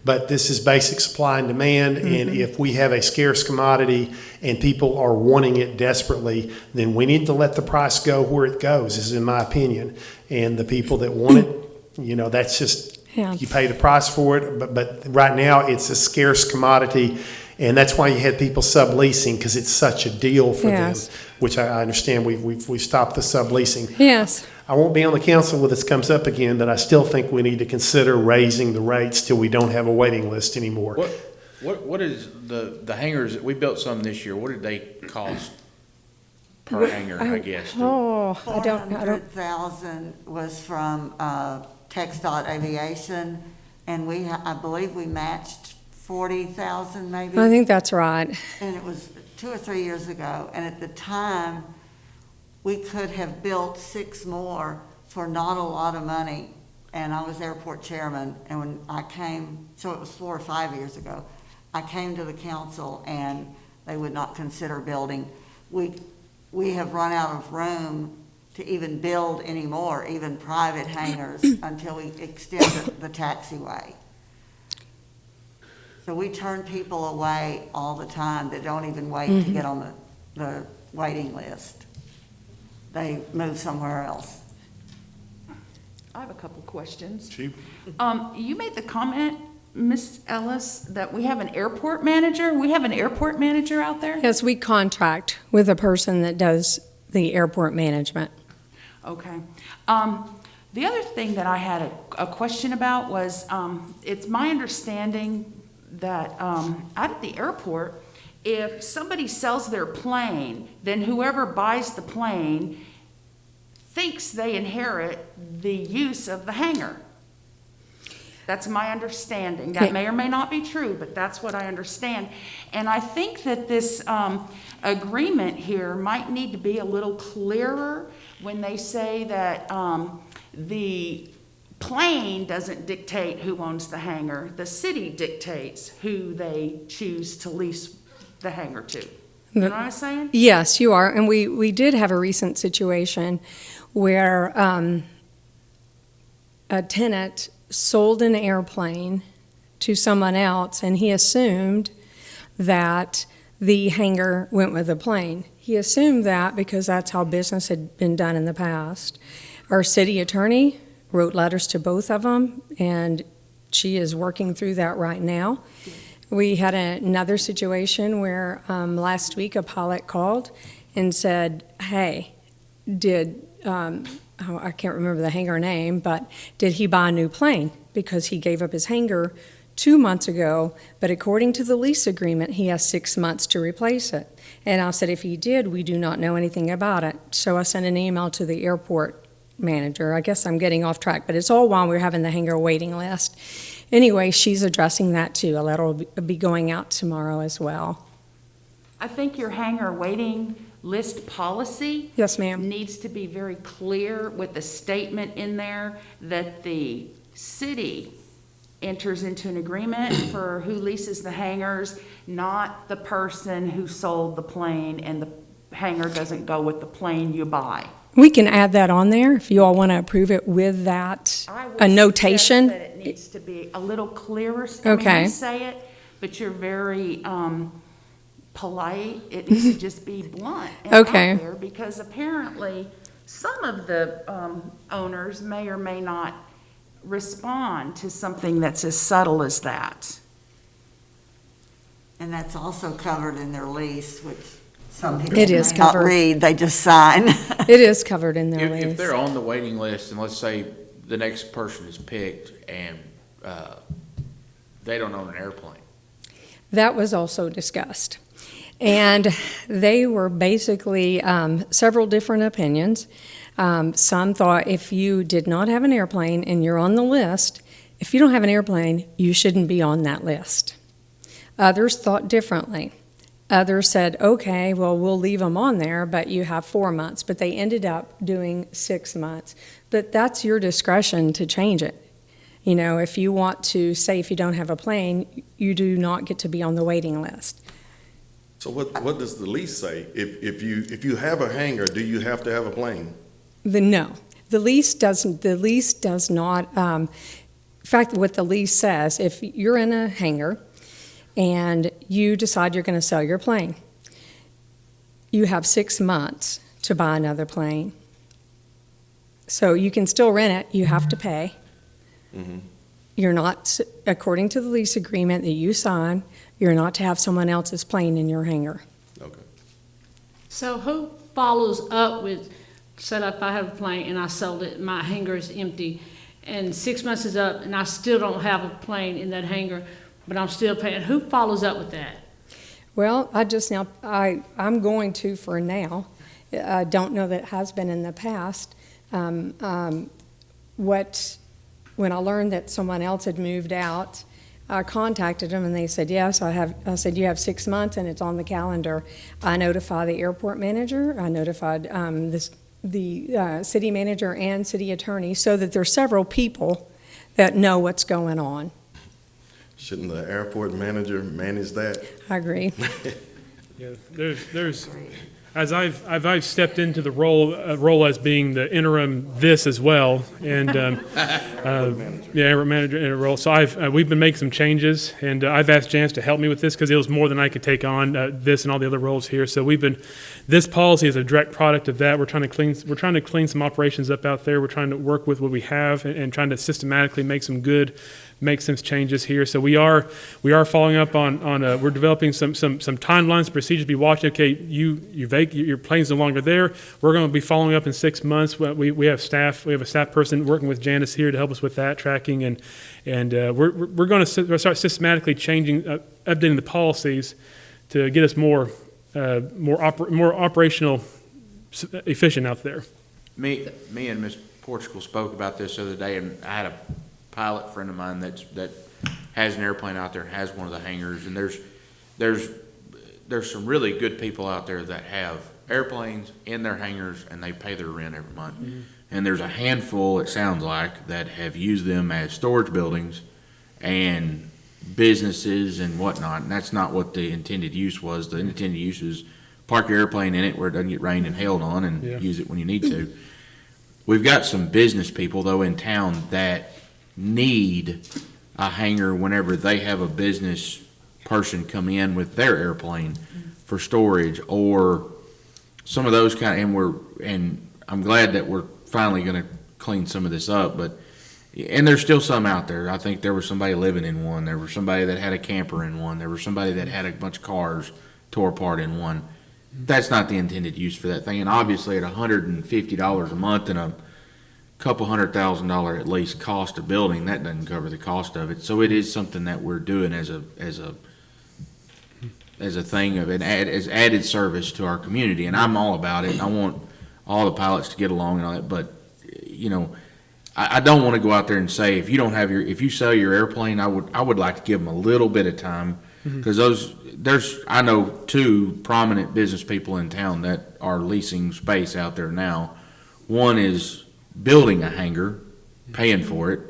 But this is basic supply and demand, and if we have a scarce commodity and people are wanting it desperately, then we need to let the price go where it goes, this is in my opinion. And the people that want it, that's just, you pay the price for it, but right now it's a scarce commodity. And that's why you had people subleasing, because it's such a deal for them, which I understand. We've stopped the subleasing. Yes. I won't be on the council when this comes up again, but I still think we need to consider raising the rates till we don't have a waiting list anymore. What is the hangars, we built some this year, what did they cost per hangar, I guess? I don't. 400,000 was from TxDOT Aviation, and I believe we matched 40,000 maybe. I think that's right. And it was 2 or 3 years ago, and at the time, we could have built 6 more for not a lot of money, and I was airport chairman, and when I came, so it was 4 or 5 years ago, I came to the council and they would not consider building. We have run out of room to even build any more, even private hangars, until we extend the taxiway. So we turn people away all the time that don't even wait to get on the waiting list. they move somewhere else. I have a couple questions. Chief? You made the comment, Ms. Ellis, that we have an airport manager. We have an airport manager out there? Yes, we contract with a person that does the airport management. Okay. The other thing that I had a question about was, it's my understanding that out at the airport, if somebody sells their plane, then whoever buys the plane thinks they inherit the use of the hangar. That's my understanding. That may or may not be true, but that's what I understand. And I think that this agreement here might need to be a little clearer when they say that the plane doesn't dictate who owns the hangar. The city dictates who they choose to lease the hangar to. You know what I'm saying? Yes, you are. And we did have a recent situation where a tenant sold an airplane to someone else, and he assumed that the hangar went with the plane. He assumed that because that's how business had been done in the past. Our city attorney wrote letters to both of them, and she is working through that right now. We had another situation where last week a pilot called and said, hey, I can't remember the hangar name, but did he buy a new plane? Because he gave up his hangar 2 months ago, but according to the lease agreement, he has 6 months to replace it. And I said, if he did, we do not know anything about it. So I sent an email to the airport manager. I guess I'm getting off track, but it's all while we're having the hangar waiting list. Anyway, she's addressing that too. A letter will be going out tomorrow as well. I think your hangar waiting list policy Yes, ma'am. needs to be very clear with a statement in there that the city enters into an agreement for who leases the hangars, not the person who sold the plane and the hangar doesn't go with the plane you buy. We can add that on there if you all want to approve it with that, I would a notation. suggest that it needs to be a little clearer. Okay. I mean, you say it, but you're very polite. It needs to just be blunt and Okay. out there, because apparently some of the owners may or may not respond to something that's as subtle as that. And that's also covered in their lease, which some people It is may not covered. read, they just sign. It is covered in their If lease. they're on the waiting list, and let's say the next person is picked and they don't own an airplane. That was also discussed. And they were basically several different opinions. Some thought if you did not have an airplane and you're on the list, if you don't have an airplane, you shouldn't be on that list. Others thought differently. Others said, okay, well, we'll leave them on there, but you have 4 months. But they ended up doing 6 months. But that's your discretion to change it. You know, if you want to say if you don't have a plane, you do not get to be on the waiting list. So what does the lease say? If you have a hangar, do you have to have a plane? No, the lease doesn't. The lease does not. In fact, what the lease says, if you're in a hangar and you decide you're going to sell your plane, you have 6 months to buy another plane. So you can still rent it. You have to pay. Mm-hmm. You're not, according to the lease agreement that you sign, you're not to have someone else's plane in your hangar. Okay. So who follows up with, say if I have a plane and I sold it, my hangar is empty, and 6 months is up and I still don't have a plane in that hangar, but I'm still paying, who follows up with that? Well, I'm going to for now. I don't know that it has been in the past. When I learned that someone else had moved out, I contacted them and they said, yes, I said, you have 6 months and it's on the calendar. I notified the airport manager, I notified the city manager and city attorney, so that there's several people that know what's going on. Shouldn't the airport manager manage that? I agree. Yeah, there's As I've stepped into the role as being the interim this as well, and airport manager role. So we've been making some changes, and I've asked Janice to help me with this because it was more than I could take on this and all the other roles here. So this policy is a direct product of that. We're trying to clean some operations up out there. We're trying to work with what we have and trying to systematically make some changes here. So we are following up on we're developing some timelines, procedures to be watching. Okay, your plane's no longer there. We're going to be following up in 6 months. We have staff. We have a staff person working with Janice here to help us with that tracking, and we're going to start systematically updating the policies to get us more operational efficient out there. Me and Ms. Portugal spoke about this the other day, and I had a pilot friend of mine that has an airplane out there and has one of the hangars, and there's some really good people out there that have airplanes in their hangars and they pay their rent every month. Mm-hmm. And there's a handful, it sounds like, that have used them as storage buildings and businesses and whatnot, and that's not what the intended use was. The intended use is park your airplane in it where it doesn't get rained and hailed on, and use it when you need to. We've got some business people, though, in town that need a hangar whenever they have a business person come in with their airplane for storage, or some of those and I'm glad that we're finally going to clean some of this up, and there's still some out there. I think there was somebody living in one. There was somebody that had a camper in one. There was somebody that had a bunch of cars tore apart in one. That's not the intended use for that thing. And obviously at $150 a month and a couple $100,000 at least cost of building, that doesn't cover the cost of it. So it is something that we're doing as a thing of as added service to our community. And I'm all about it. And I want all the pilots to get along and all that. But, I don't want to go out there and say, if you sell your airplane, I would like to give them a little bit of time, because I know 2 prominent business people in town that are leasing space out there now. One is building a hangar, paying for it,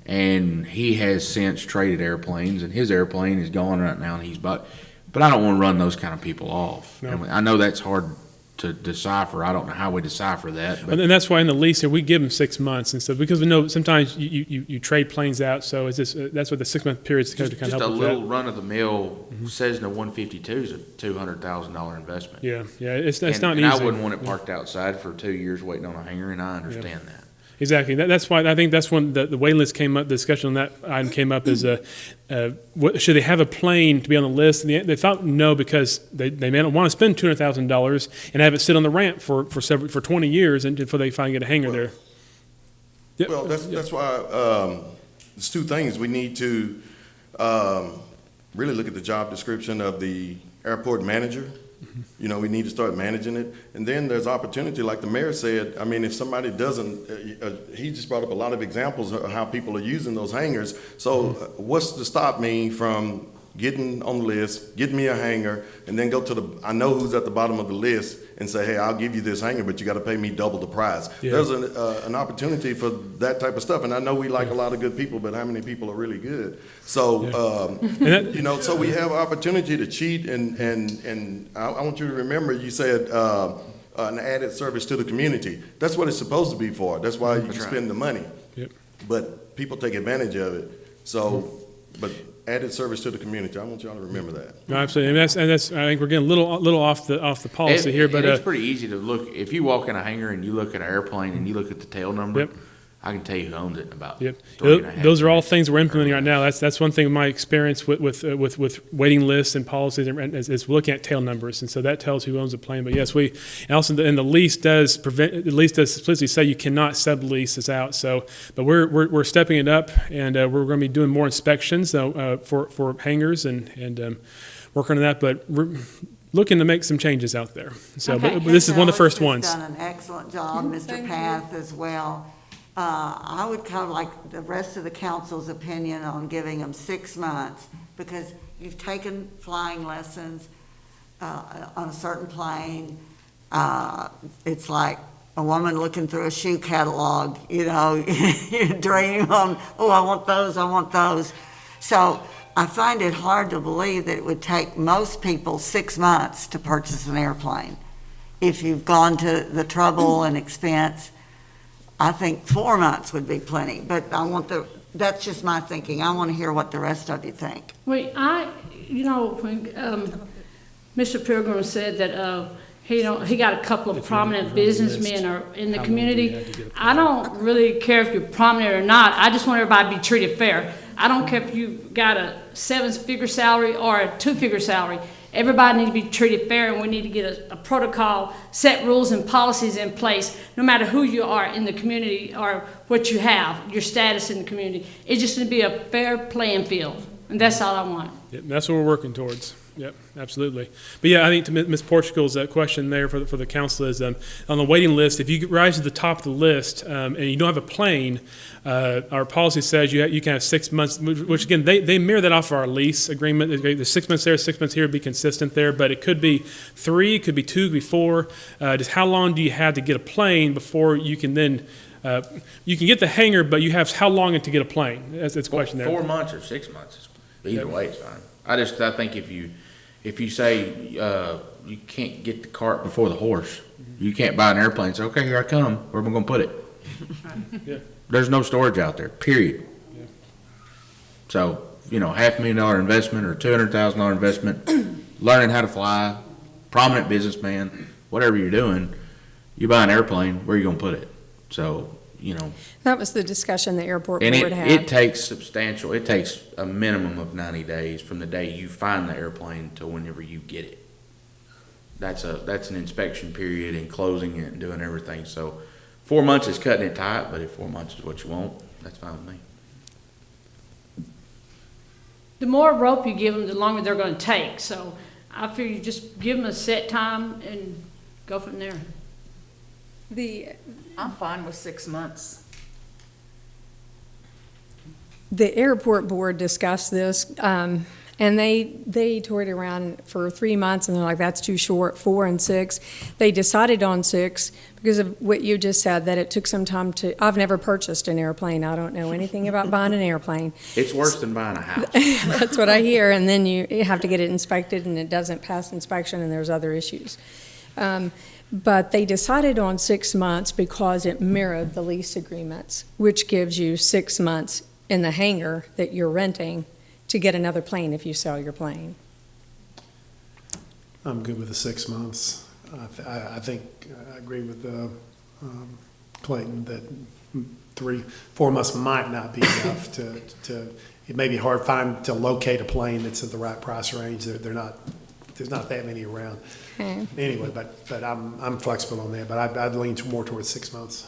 and he has since traded airplanes, and his airplane is gone right now, and he's bought. But I don't want to run those kind of people off. No. I know that's hard to decipher. I don't know how we decipher that. But. And that's why in the lease here, we give them 6 months and stuff, because we know sometimes you trade planes out. So that's what the 6 month period is to kind of help with that. Just a little run-of-the-mill Cessna 152 is a $200,000 investment. Yeah, it's not easy. And I wouldn't want it parked outside for 2 years waiting on a hangar, and I understand that. Exactly. That's why I think that's when the waiting list came up. The discussion on that item came up is, should they have a plane to be on the list? And they thought no, because they may not want to spend $200,000 and have it sit on the ramp for 20 years and before they finally get a hangar there. Yep. Well, that's why there's 2 things. We need to really look at the job description of the airport manager. We need to start managing it. And then there's opportunity, like the mayor said. I mean, if somebody doesn't, he just brought up a lot of examples of how people are using those hangars. So what's to stop me from getting on the list, getting me a hangar, and then go to I know who's at the bottom of the list, and say, hey, I'll give you this hangar, but you got to pay me double the price. Yeah. There's an opportunity for that type of stuff. And I know we like a lot of good people, but how many people are really good? So, so we have opportunity to cheat. And I want you to remember, you said an added service to the community. That's what it's supposed to be for. That's why you spend the money. Yep. But people take advantage of it. So, but added service to the community. I want y'all to remember that. No, absolutely. And that's I think we're getting a little off the policy here, but it's pretty easy to look. If you walk in a hangar and you look at an airplane and you look at the tail number, I can tell you who owns it in about 3.5 Those are all things we're implementing right now. That's one thing of my experience with waiting lists and policies is looking at tail numbers, and so that tells who owns the plane. But yes, and also the lease does explicitly say you cannot sublease this out. So, but we're stepping it up, and we're going to be doing more inspections for hangars and working on that. But we're looking to make some changes out there. So, but this is one of the first ones. Done an excellent job, Mr. Path, as well. I would kind of like the rest of the council's opinion on giving them 6 months, because you've taken flying lessons on a certain plane. It's like a woman looking through a shoe catalog, you dream on, I want those. So I find it hard to believe that it would take most people 6 months to purchase an airplane. if you've gone to the trouble and expense, I think 4 months would be plenty, but that's just my thinking. I want to hear what the rest of you think. Wait, when Mr. Pilgrim said that he got a couple of prominent businessmen in the community. I don't really care if you're prominent or not. I just want everybody to be treated fair. I don't care if you got a 7-figure salary or a 2-figure salary. Everybody needs to be treated fair, and we need to get a protocol, set rules and policies in place, no matter who you are in the community or what you have, your status in the community. It just needs to be a fair playing field, and that's all I want. Yep, that's what we're working towards. Yep, absolutely. But yeah, I think to Ms. Portugal's question there for the council is on the waiting list, if you rise to the top of the list and you don't have a plane, our policy says you can have 6 months, which again, they mirror that off of our lease agreement. There's 6 months there, 6 months here, be consistent there, but it could be 3, it could be 2, it could be 4. Just how long do you have to get a plane before you can then, you can get the hangar, but you have how long to get a plane? That's the question there. 4 months or 6 months, either way it's fine. I think if you say you can't get the cart before the horse, you can't buy an airplane. Say, okay, here I come. Where am I going to put it? Yeah. There's no storage out there. Period. Yeah. So $500,000 investment or $200,000 investment, learning how to fly, prominent businessman, whatever you're doing, you buy an airplane. Where are you going to put it? So. That was the discussion the airport And board had. it takes it takes a minimum of 90 days from the day you find the airplane to whenever you get it. That's an inspection period and closing it and doing everything. So 4 months is cutting it tight, but if 4 months is what you want, that's fine with me. The more rope you give them, the longer they're going to take. So I figure you just give them a set time and go from there. I'm fine with 6 months. The airport board discussed this, and they toured around for 3 months, and they're like, that's too short, 4 and 6. They decided on 6 because of what you just said, that it took some time I've never purchased an airplane. I don't know anything about buying an airplane. It's worse than buying a house. That's what I hear, and then you have to get it inspected, and it doesn't pass inspection, and there's other issues. But they decided on 6 months because it mirrored the lease agreements, which gives you 6 months in the hangar that you're renting to get another plane if you sell your plane. I'm good with the 6 months. I think I agree with Clayton that 4 months might not be enough to it may be hard to locate a plane that's at the right price range. There's not that many around. Okay. Anyway, but I'm flexible on that, but I'd lean more towards 6 months.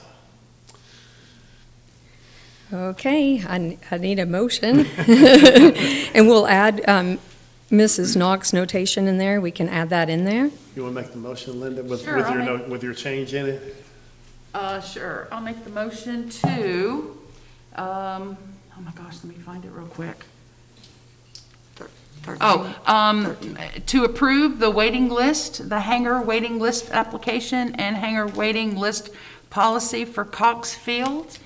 Okay, I need a motion. And we'll add Mrs. Knox notation in there. We can add that in there. You want to make the motion, Linda, with Sure, with your change in it? Sure. I'll make the motion to, oh my gosh, let me find it real quick. To approve the waiting list, the hangar waiting list application and hangar waiting list policy for Cox Field,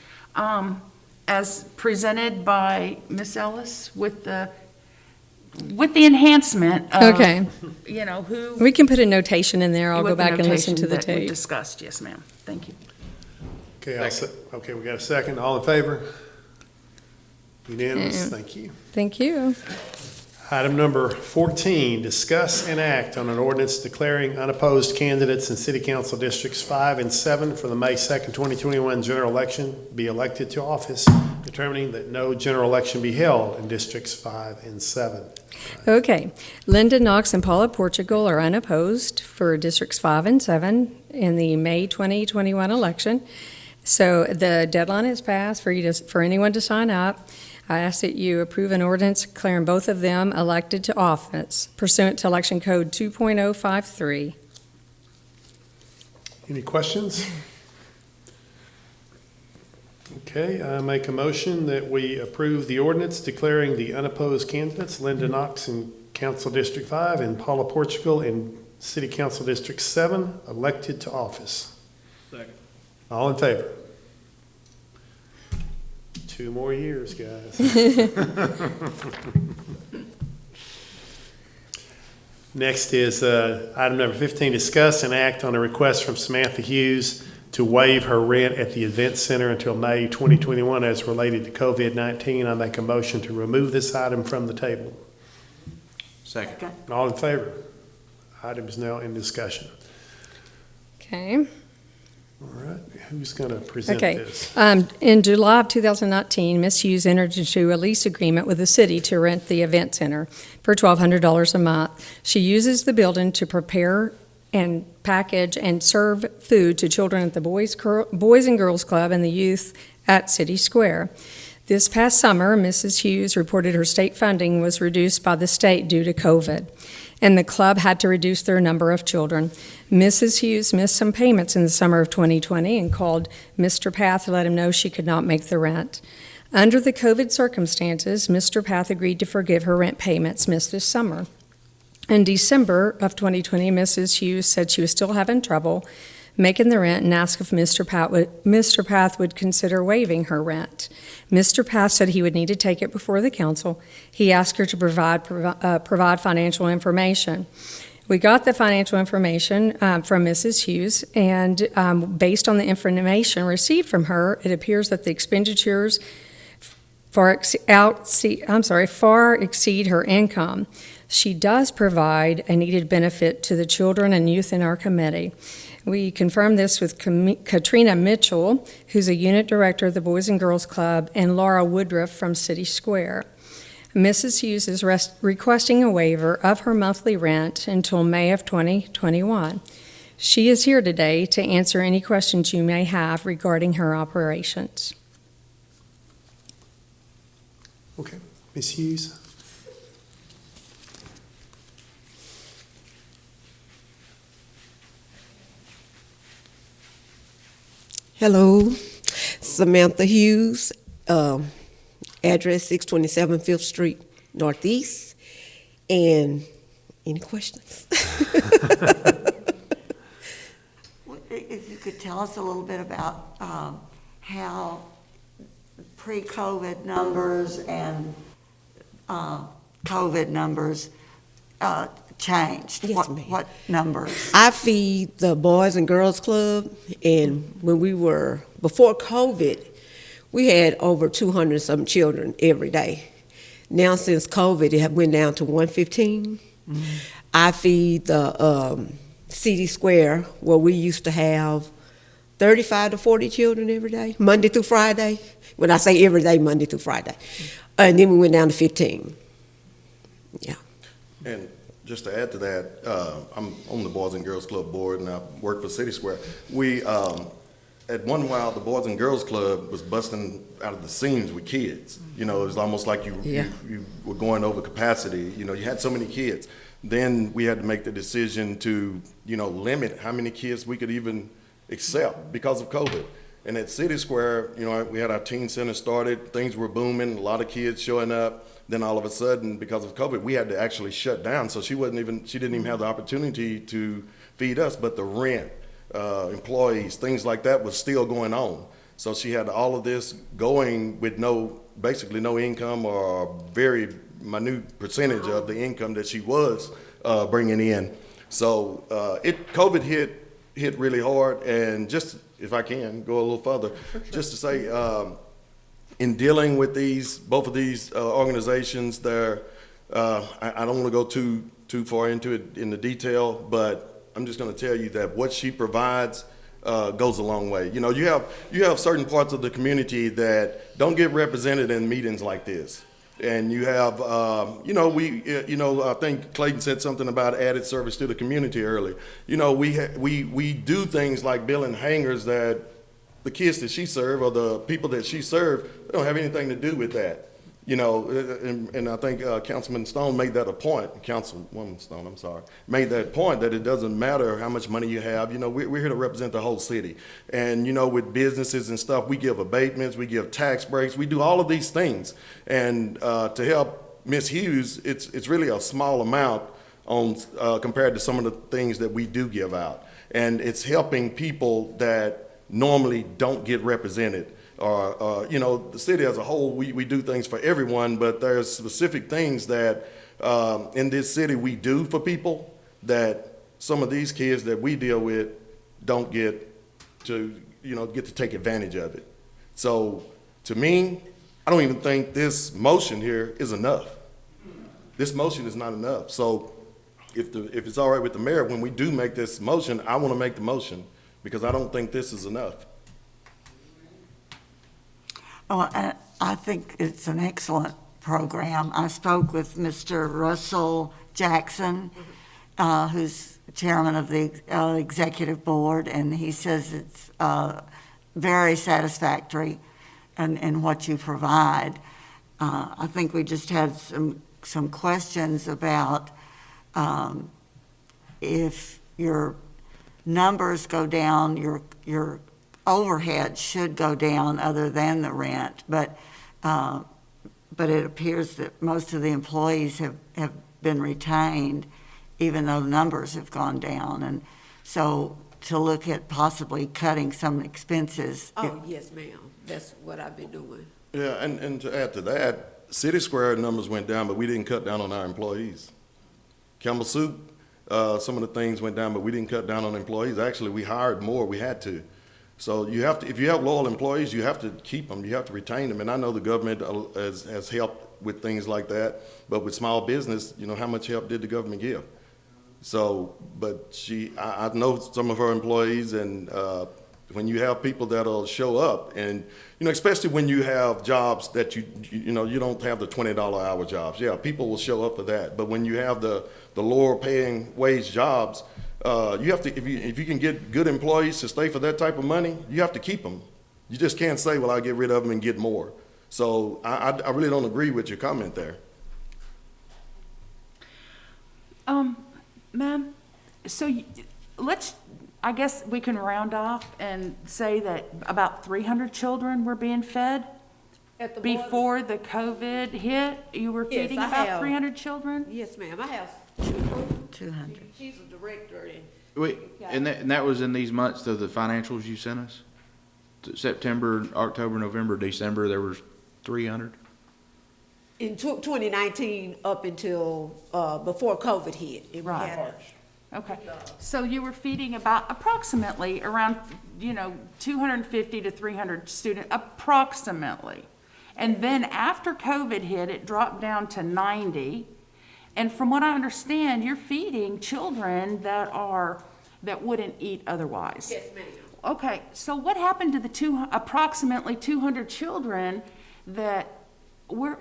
as presented by Ms. Ellis with the enhancement of, Okay. who. We can put a notation in there. I'll with go the back and listen to the notation that we tape. discussed, yes, ma'am. Thank you. Okay, we got a second. All in favor? Unanimous. Thank you. Thank you. Item number 14, discuss and act on an ordinance declaring unopposed candidates in City Council Districts 5 and 7 for the May 2nd, 2021 general election be elected to office, determining that no general election be held in Districts 5 and 7. Okay. Linda Knox and Paula Portugal are unopposed for Districts 5 and 7 in the May 2021 election. So the deadline is passed for anyone to sign up. I ask that you approve an ordinance declaring both of them elected to office pursuant to Election Code 2.053. Any questions? Okay, I make a motion that we approve the ordinance declaring the unopposed candidates, Linda Knox in Council District 5 and Paula Portugal in City Council District 7, elected to office. Second. All in favor? 2 more years, guys. Next is item number 15, discuss and act on a request from Samantha Hughes to waive her rent at the Event Center until May 2021 as related to COVID-19. I make a motion to remove this item from the table. Second. All in favor? Item is now in discussion. Okay. All right, who's going to present Okay. this? In July of 2019, Ms. Hughes entered into a lease agreement with the city to rent the event center for $1,200 a month. She uses the building to prepare and package and serve food to children at the Boys and Girls Club and the youth at City Square. This past summer, Mrs. Hughes reported her state funding was reduced by the state due to COVID, and the club had to reduce their number of children. Mrs. Hughes missed some payments in the summer of 2020 and called Mr. Path to let him know she could not make the rent. Under the COVID circumstances, Mr. Path agreed to forgive her rent payments missed this summer. In December of 2020, Mrs. Hughes said she was still having trouble making the rent and asked if Mr. Path would consider waiving her rent. Mr. Path said he would need to take it before the council. He asked her to provide financial information. We got the financial information from Mrs. Hughes, and based on the information received from her, it appears that the expenditures far exceed her income. She does provide a needed benefit to the children and youth in our committee. We confirmed this with Katrina Mitchell, who's a unit director of the Boys and Girls Club, and Laura Woodruff from City Square. Mrs. Hughes is requesting a waiver of her monthly rent until May of 2021. She is here today to answer any questions you may have regarding her operations. Okay, Ms. Hughes. Hello, Samantha Hughes, address 627 5th Street Northeast. And any questions? If you could tell us a little bit about how pre-COVID numbers and COVID numbers changed. Yes, ma'am. What numbers? I feed the Boys and Girls Club, and when we were, before COVID, we had over 200-something children every day. Now, since COVID, it went down to 115. Mm-hmm. I feed the City Square, where we used to have 35 to 40 children every day, Monday through Friday. When I say every day, Monday through Friday. And then we went down to 15. Yeah. And just to add to that, I'm on the Boys and Girls Club board, and I work for City Square. We, at one while, the Boys and Girls Club was busting out of the seams with kids. You know, it was almost like you were going over capacity. You know, you had so many kids. Then we had to make the decision to, you know, limit how many kids we could even accept because of COVID. And at City Square, you know, we had our teen center started, things were booming, a lot of kids showing up. Then all of a sudden, because of COVID, we had to actually shut down. So she didn't even have the opportunity to feed us, but the rent, employees, things like that was still going on. So she had all of this going with basically no income, or a very minute percentage of the income that she was bringing in. So COVID hit really hard. And just, if I can go a little further, just to say, in dealing with both of these organizations, I don't want to go too far into it in the detail, but I'm just going to tell you that what she provides goes a long way. You know, you have certain parts of the community that don't get represented in meetings like this. And you have, I think Clayton said something about added service to the community earlier. You know, we do things like building hangars that the kids that she served, or the people that she served, they don't have anything to do with that. You know, and I think Councilman Stone made that a point, Councilwoman Stone, I'm sorry, made that point that it doesn't matter how much money you have. You know, we're here to represent the whole city. And, you know, with businesses and stuff, we give abatements, we give tax breaks, we do all of these things. And to help Ms. Hughes, it's really a small amount compared to some of the things that we do give out. And it's helping people that normally don't get represented. or, you know, the city as a whole, we do things for everyone, but there's specific things that in this city we do for people that some of these kids that we deal with don't get to, you know, get to take advantage of it. So to me, I don't even think this motion here is enough. This motion is not enough. So if it's all right with the mayor, when we do make this motion, I want to make the motion because I don't think this is enough. Well, I think it's an excellent program. I spoke with Mr. Russell Jackson, who's chairman of the executive board, and he says it's very satisfactory in what you provide. I think we just had some questions about if your numbers go down, your overhead should go down other than the rent, but it appears that most of the employees have been retained, even though numbers have gone down. And so to look at possibly cutting some expenses. Oh, yes, ma'am. That's what I've been doing. Yeah, and to add to that, City Square numbers went down, but we didn't cut down on our employees. Campbell Soup, some of the things went down, but we didn't cut down on employees. Actually, we hired more. We had to. So you have to, if you have loyal employees, you have to keep them. You have to retain them. And I know the government has helped with things like that. But with small business, you know, how much help did the government give? So, but I know some of her employees, and when you have people that'll show up, and you know, especially when you have jobs that you know, you don't have the $20 hour jobs. Yeah, people will show up for that. But when you have the lower paying wage jobs, you have to, if you can get good employees to stay for that type of money, you have to keep them. You just can't say, well, I'll get rid of them and get more. So I really don't agree with your comment there. Ma'am, so I guess we can round off and say that about 300 children were being fed? Before the COVID hit, you were feeding about 300 children? Yes, ma'am. I have 200. She's a director. Wait, and that was in these months of the financials you sent us? September, October, November, December, there was 300? In 2019, up until before COVID hit. And Right. we had Okay, so you were feeding about approximately around, 250 to 300 students, approximately. And then after COVID hit, it dropped down to 90. And from what I understand, you're feeding children that wouldn't eat otherwise. Yes, ma'am. Okay, so what happened to the approximately 200 children that where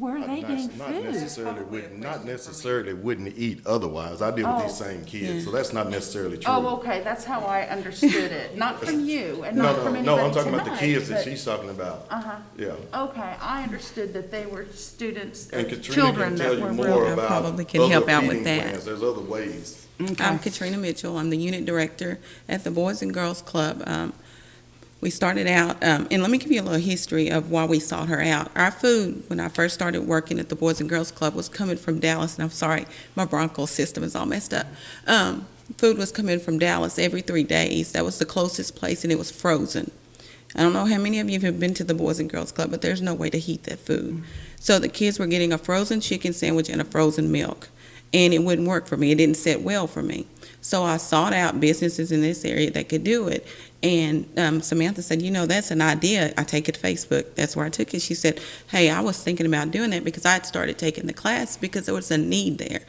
are they getting food? Not necessarily wouldn't eat otherwise. I deal with these same kids, so that's not necessarily true. Oh, okay, that's how I understood it. Not from you and not from anybody No, I'm talking about the tonight, kids that but- she's talking about. Yeah. Okay, I understood that they were students, And Katrina children can that tell you were more real. about probably can other help out with feeding that. plans. There's other ways. I'm Katrina Mitchell. I'm the unit director at the Boys and Girls Club. We started out, and let me give you a little history of why we sought her out. Our food, when I first started working at the Boys and Girls Club, was coming from Dallas, and I'm sorry, my Bronco system is all messed up. Food was coming from Dallas every 3 days. That was the closest place, and it was frozen. I don't know how many of you have been to the Boys and Girls Club, but there's no way to heat that food. So the kids were getting a frozen chicken sandwich and a frozen milk, and it wouldn't work for me. It didn't sit well for me. So I sought out businesses in this area that could do it. And Samantha said, that's an idea. I take it to Facebook. That's where I took it. She said, hey, I was thinking about doing that because I had started taking the class because there was a need there.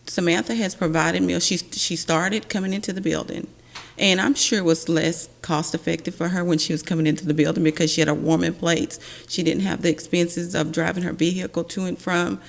Samantha has provided meals. She started coming into the building. And I'm sure it was less cost effective for her when she was coming into the building because she had her warming plates. She didn't have the expenses of driving her vehicle to and from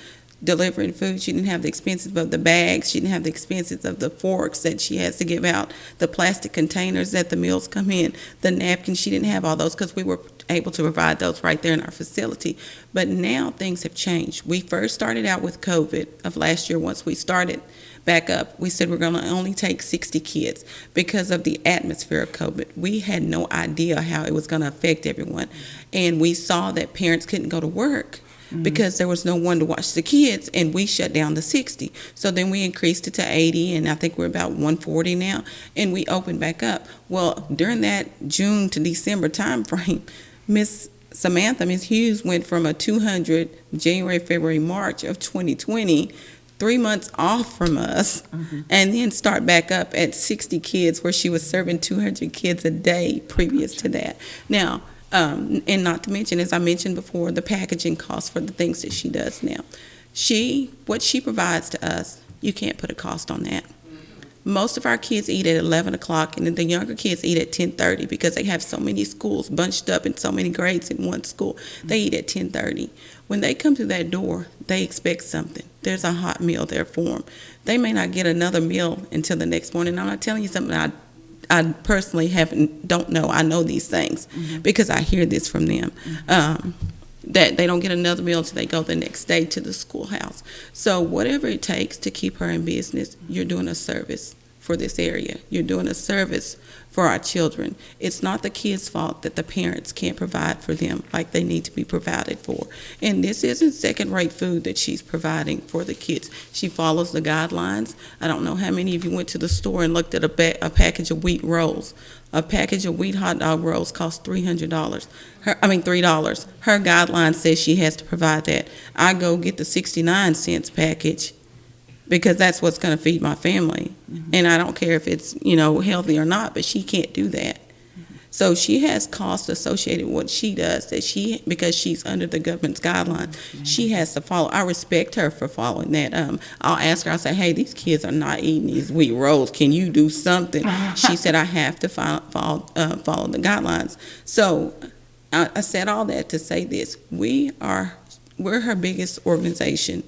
delivering food. She didn't have the expenses of the bags. She didn't have the expenses of the forks that she has to give out, the plastic containers that the meals come in, the napkins. She didn't have all those because we were able to provide those right there in our facility. But now things have changed. We first started out with COVID of last year. Once we started back up, we said we're going to only take 60 kids because of the atmosphere of COVID. We had no idea how it was going to affect everyone. And we saw that parents couldn't go to work because there was no one to watch the kids, and we shut down to 60. So then we increased it to 80, and I think we're about 140 now, and we opened back up. Well, during that June to December timeframe, Miss Hughes went from a 200 January, February, March of 2020, 3 months off from us, and then start back up at 60 kids where she was serving 200 kids a day previous to that. Now, and not to mention, as I mentioned before, the packaging costs for the things that she does now. What she provides to us, you can't put a cost on that. Most of our kids eat at 11 o'clock, and then the younger kids eat at 10:30 because they have so many schools bunched up in so many grades in one school. They eat at 10:30. When they come through that door, they expect something. There's a hot meal there for them. They may not get another meal until the next morning. I'm not telling you something I personally don't know. I know these things because I hear this from them. That they don't get another meal until they go the next day to the schoolhouse. So whatever it takes to keep her in business, you're doing a service for this area. You're doing a service for our children. It's not the kids' fault that the parents can't provide for them like they need to be provided for. And this isn't second-rate food that she's providing for the kids. She follows the guidelines. I don't know how many of you went to the store and looked at a package of wheat rolls. A package of wheat hot dog rolls costs $300. $3. Her guideline says she has to provide that. I go get the 69-cent package because that's what's going to feed my family. And I don't care if it's, healthy or not, but she can't do that. So she has costs associated with what she does because she's under the government's guidelines. She has to follow. I respect her for following that. I'll ask her, I'll say, hey, these kids are not eating these wheat rolls. Can you do something? She said, I have to follow the guidelines. So I said all that to say this. We're her biggest organization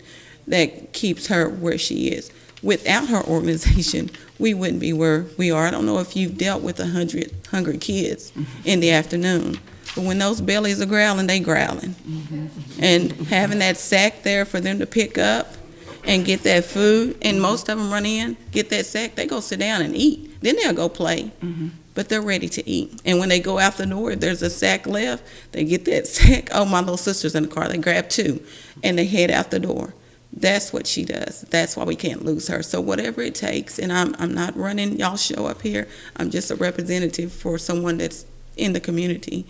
that keeps her where she is. Without her organization, we wouldn't be where we are. I don't know if you've dealt with 100 hungry kids in the afternoon, but when those bellies are growling, they growling. And having that sack there for them to pick up and get that food, and most of them run in, get that sack, they go sit down and eat. Then they'll go play. But they're ready to eat. And when they go out the door, if there's a sack left, they get that sack. Oh, my little sister's in the car. They grab two, and they head out the door. That's what she does. That's why we can't lose her. So whatever it takes, and I'm not running y'all show up here. I'm just a representative for someone that's in the community.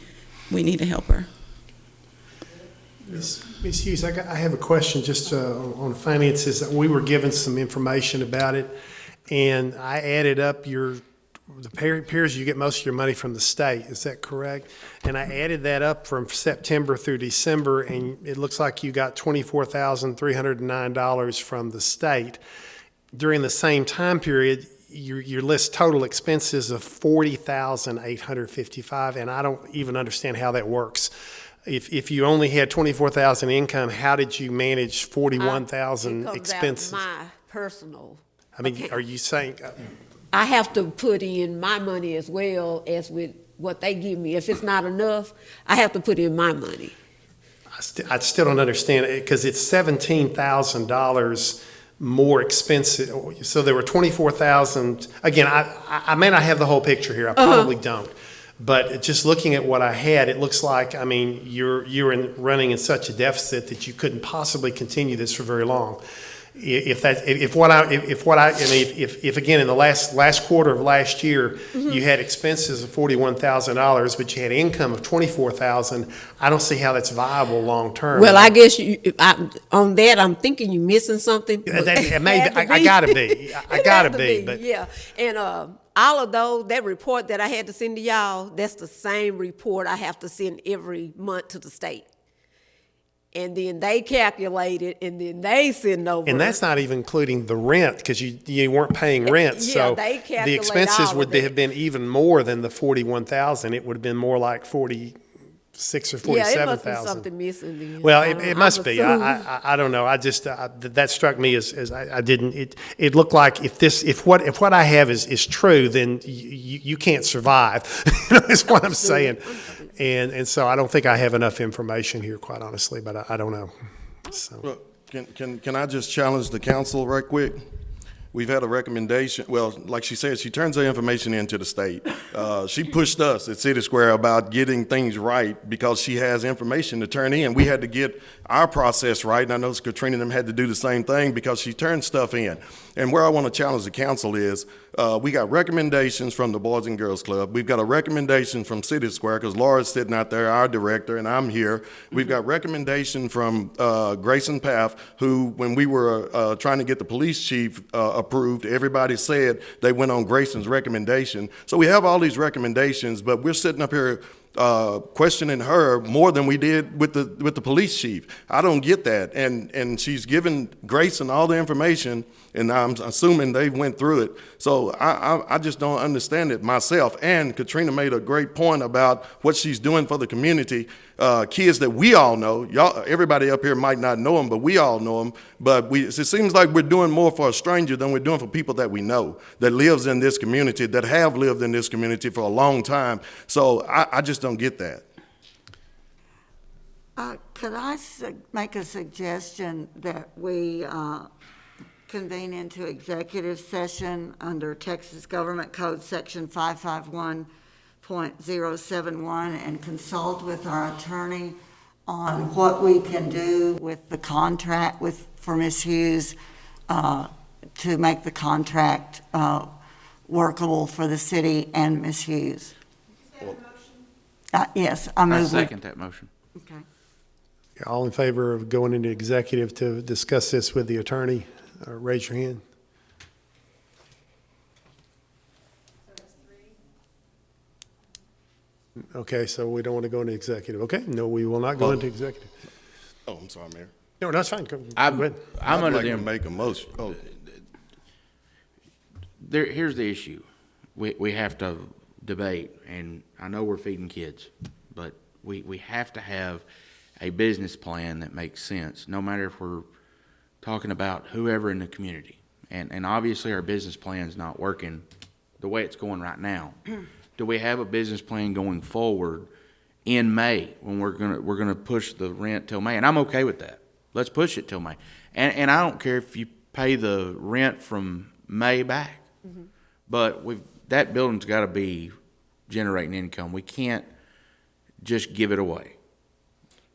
We need to help her. Ms. Hughes, I have a question just on finances. We were given some information about it, and I added up the appears you get most of your money from the state. Is that correct? And I added that up from September through December, and it looks like you got $24,309 from the state. During the same time period, you list total expenses of $40,855, and I don't even understand how that works. If you only had $24,000 income, how did you manage $41,000 expenses? Out of my personal. Are you saying? I have to put in my money as well as with what they give me. If it's not enough, I have to put in my money. I still don't understand it because it's $17,000 more expensive. So there were $24,000. Again, I may not have the whole picture here. I probably don't. But just looking at what I had, it looks like, you're running in such a deficit that you couldn't possibly continue this for very long. If again in the last quarter of last year you had expenses of $41,000 but you had income of $24,000, I don't see how that's viable long term. Well, I guess on that I'm thinking you're missing something. I gotta be. But yeah. And all of those, that report that I had to send to y'all, that's the same report I have to send every month to the state. And then they calculate it, and then they send over. And that's not even including the rent, because you weren't paying rent. Yeah, so they calculate the expenses all would of have been even more than the $41,000. It would have been more like $46,000 or $47,000. Yeah, it must be something missing then. Well, it must be. I don't know. I just that struck me as I didn't. It looked like if what I have is true, then you can't survive. Is what I'm saying. And so I don't think I have enough information here, quite honestly, but I don't know. So. Well, can I just challenge the council right quick? we've had a recommendation, well, like she said, she turns her information into the state. She pushed us at City Square about getting things right because she has information to turn in. We had to get our process right, and I know Katrina and them had to do the same thing because she turned stuff in. And where I want to challenge the council is, we got recommendations from the Boys and Girls Club. We've got a recommendation from City Square, because Laura's sitting out there, our director, and I'm here. We've got recommendation from Grayson Paff, who, when we were trying to get the police chief approved, everybody said they went on Grayson's recommendation. So we have all these recommendations, but we're sitting up here questioning her more than we did with the police chief. I don't get that. And she's given Grayson all the information, and I'm assuming they went through it. So I just don't understand it myself. And Katrina made a great point about what she's doing for the community. Kids that we all know, y'all, everybody up here might not know them, but we all know them. But it seems like we're doing more for a stranger than we're doing for people that we know, that lives in this community, that have lived in this community for a long time. So I just don't get that. Could I make a suggestion that we convene into executive session under Texas Government Code Section 551.071 and consult with our attorney on what we can do with the contract for Ms. Hughes to make the contract workable for the city and Ms. Hughes? Yes, I move. I second that motion. Okay. All in favor of going into executive to discuss this with the attorney, raise your hand. Okay, so we don't want to go into executive. Okay, no, we will not go into executive. Oh, I'm sorry, Mayor. No, that's fine. Go I'm ahead. under I'd like the to make a motion. Oh. Here's the issue. We have to debate, and I know we're feeding kids, but we have to have a business plan that makes sense, no matter if we're talking about whoever in the community. And obviously our business plan's not working the way it's going right now. Do we have a business plan going forward in May when we're gonna push the rent till May? And I'm okay with that. Let's push it till May. And I don't care if you pay the rent from May back. Mm-hmm. But that building's got to be generating income. We can't just give it away.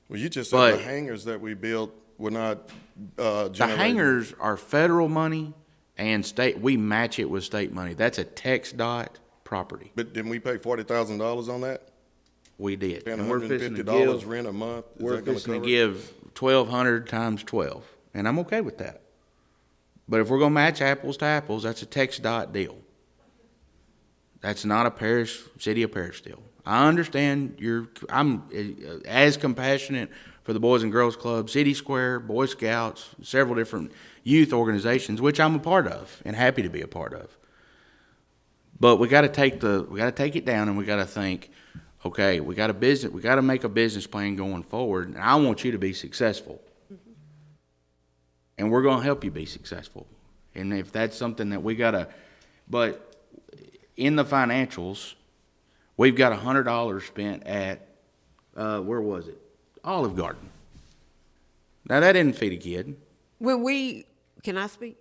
Well, you just said the hangars that we built were not generating. The hangars are federal money and state. We match it with state money. That's a TxDOT property. But didn't we pay $40,000 on that? We did. Paying And we're fixing to $150 give, rent a month? We're fixing to give 1,200 times 12, and I'm okay with that. But if we're going to match apples to apples, that's a TxDOT deal. That's not a city of Paris deal. I understand I'm as compassionate for the Boys and Girls Club, City Square, Boy Scouts, several different youth organizations, which I'm a part of and happy to be a part of. But we got to take it down, and we got to think, okay, we got to make a business plan going forward, and I want you to be successful. Mm-hmm. And we're going to help you be successful. And if that's something that we got to, but in the financials, we've got $100 spent at, where was it? Olive Garden. Now, that didn't feed a kid. Can I speak?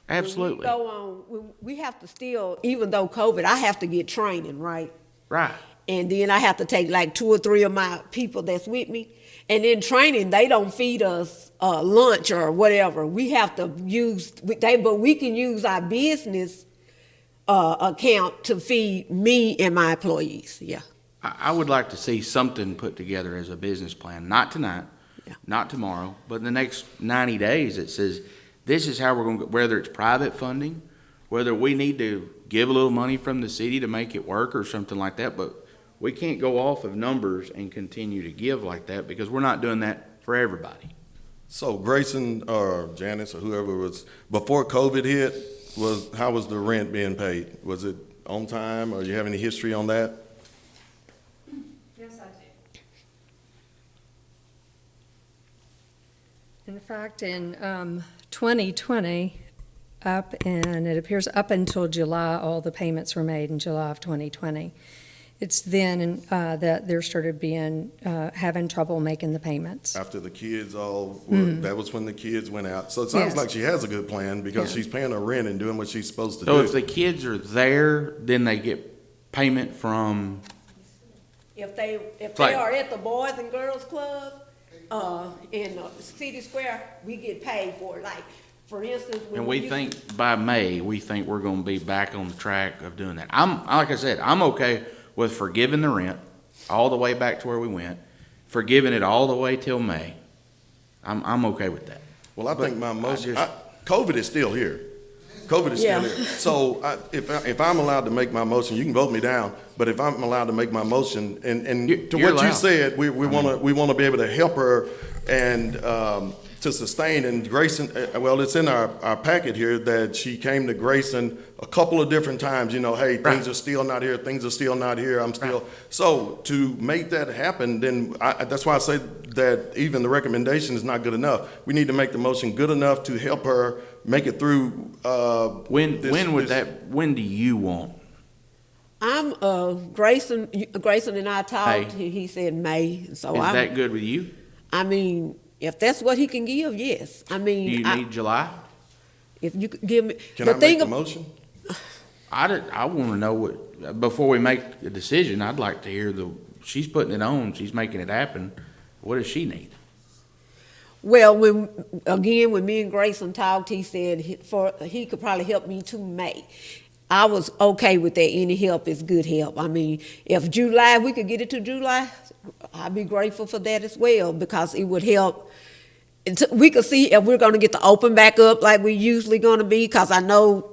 Absolutely. When we go on, we have to still, even though COVID, I have to get training, right? Right. And then I have to take like 2 or 3 of my people that's with me. And in training, they don't feed us lunch or whatever. We have to but we can use our business account to feed me and my employees. Yeah. I would like to see something put together as a business plan, not tonight, not tomorrow, but in the next 90 days that says, this is how we're going to, whether it's private funding, whether we need to give a little money from the city to make it work or something like that, but we can't go off of numbers and continue to give like that because we're not doing that for everybody. So Grayson or Janice or whoever was, before COVID hit, how was the rent being paid? Was it on time, or do you have any history on that? Yes, I do. In fact, in 2020, and it appears up until July, all the payments were made in July of 2020. it's then that they're started being, having trouble making the payments. After the kids that was when the kids went out. So it sounds Yes. like she has a good plan because she's paying her rent and doing what she's supposed to So do. if the kids are there, then they get payment from, If they Right. are at the Boys and Girls Club, in City Square, we get paid for it. Like, for instance, when and we used- think by May, we think we're gonna be back on the track of doing that. Like I said, I'm okay with forgiving the rent all the way back to where we went, forgiving it all the way till May. I'm okay with that. Well, I think my motion, just- COVID is still here. COVID is still Yeah. here. So if I'm allowed to make my motion, you can vote me down, but if I'm allowed to make my motion, and to You're what you allowed. said, we want to be able to help her and to sustain, and Grayson, well, it's in our packet here that she came to Grayson a couple of different times, hey, things are still not here, things are still not here, I'm still, so to make that happen, then that's why I say that even the recommendation is not good enough. We need to make the motion good enough to help her make it through, When do you want? I'm, Grayson and I talked, he said May, so Is I'm, that good with you? I mean, if that's what he can give, yes. I Do mean, you need July? if you could give me. Can I make the motion? I wanna know what, before we make a decision, I'd like to hear she's putting it on, she's making it happen. What does she need? Well, when me and Grayson talked, he said he could probably help me to May. I was okay with that. Any help is good help. I mean, if July, we could get it to July, I'd be grateful for that as well, because it would help. We could see if we're gonna get the open back up like we usually gonna be, because I know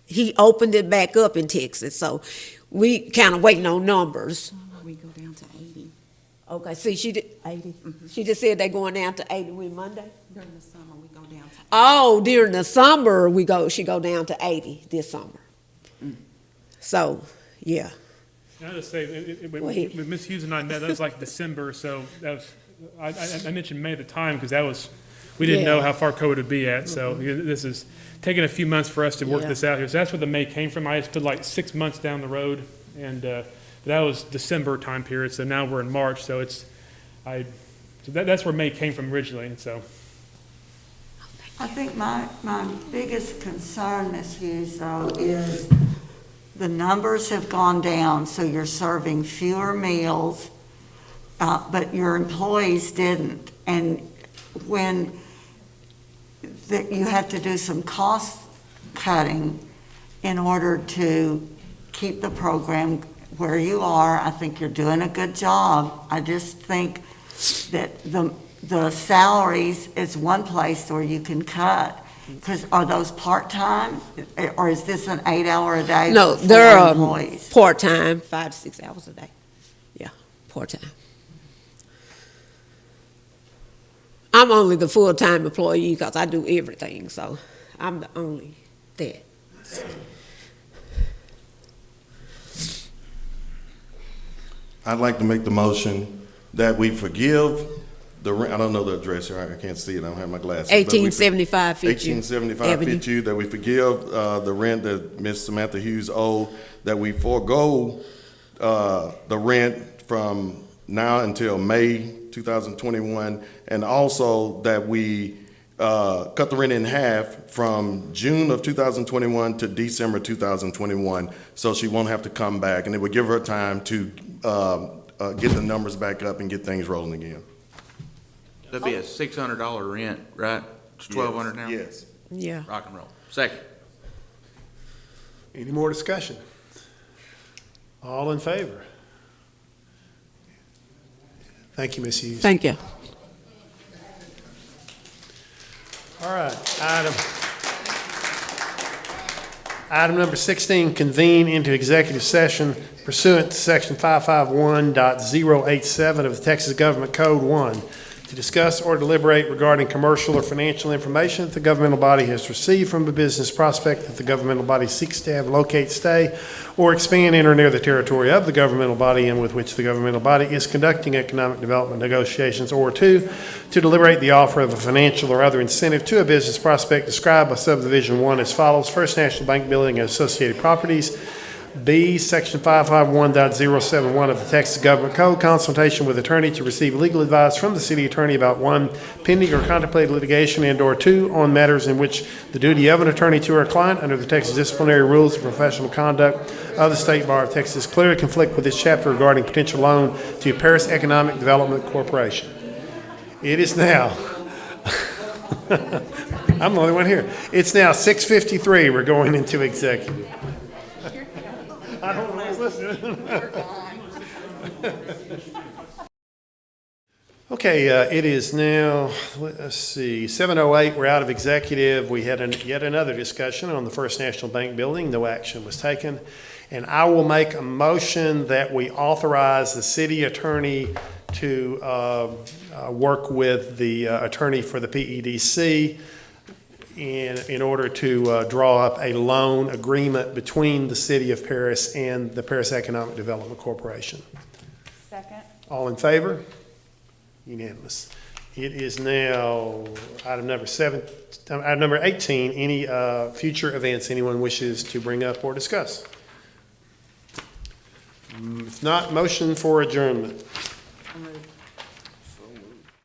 he opened it back up in Texas, so we kind of waiting on numbers. We go down to 80. Okay, see, she did 80. She just said they're going down to 80 with Monday. During the summer, we go down to 80. Oh, during the summer she go down to 80 this summer. So, yeah. And I'll just say, when Ms. Hughes and I met, that was like December, so that was, I mentioned May at the time, because we didn't know how far COVID would be at, so this is taking a few months for us to work this out here. So that's where the May came from. I just put like 6 months down the road, and that was December time period, so now we're in March, so that's where May came from originally, and so. I think my biggest concern, Ms. Hughes, though, is the numbers have gone down, so you're serving fewer meals, but your employees didn't. And when you have to do some cost cutting in order to keep the program where you are, I think you're doing a good job. I just think that the salaries is one place where you can cut. Because are those part-time, or is this an 8-hour-a-day? No, for they're employees? part-time, 5 to 6 hours a day. Yeah, part-time. I'm only the full-time employee because I do everything, so I'm the only that. I'd like to make the motion that we forgive the rent. I don't know the address here. I can't see it. I don't have my glasses. 1875 Fitzhugh 1875 Avenue. Fitzhugh, that we forgive the rent that Ms. Samantha Hughes owed, that we forego the rent from now until May 2021, and also that we cut the rent in half from June of 2021 to December 2021, so she won't have to come back, and it would give her time to get the numbers back up and get things rolling again. That'd be a $600 rent, right? It's $1,200 now? Yes. Yeah. Rock and roll. Second. Any more discussion? All in favor? Thank you, Ms. Hughes. Thank you. All right, item number 16, convene into executive session pursuant to section 551.087 of the Texas Government Code 1 to discuss or deliberate regarding commercial or financial information that the governmental body has received from a business prospect that the governmental body seeks to have locate, stay, or expand in or near the territory of the governmental body and with which the governmental body is conducting economic development negotiations, or two, to deliberate the offer of a financial or other incentive to a business prospect described by subdivision 1 as follows: First National Bank Building and Associated Properties, B, Section 551.071 of the Texas Government Code, consultation with attorney to receive legal advice from the city attorney about 1, pending or contemplated litigation, and/or 2, on matters in which the duty of an attorney to her client under the Texas disciplinary rules of professional conduct of the State Bar of Texas clearly conflict with this chapter regarding potential loan to Paris Economic Development Corporation. It is now, I'm the only one here. It's now 6:53. We're going into executive. I don't know who's listening. Okay, it is now, let's see, 7:08. We're out of executive. We had yet another discussion on the First National Bank building. No action was taken. And I will make a motion that we authorize the city attorney to work with the attorney for the PEDC in order to draw up a loan agreement between the City of Paris and the Paris Economic Development Corporation. Second. All in favor? Unanimous. It is now item number 18. Any future events anyone wishes to bring up or discuss? If not, motion for adjournment.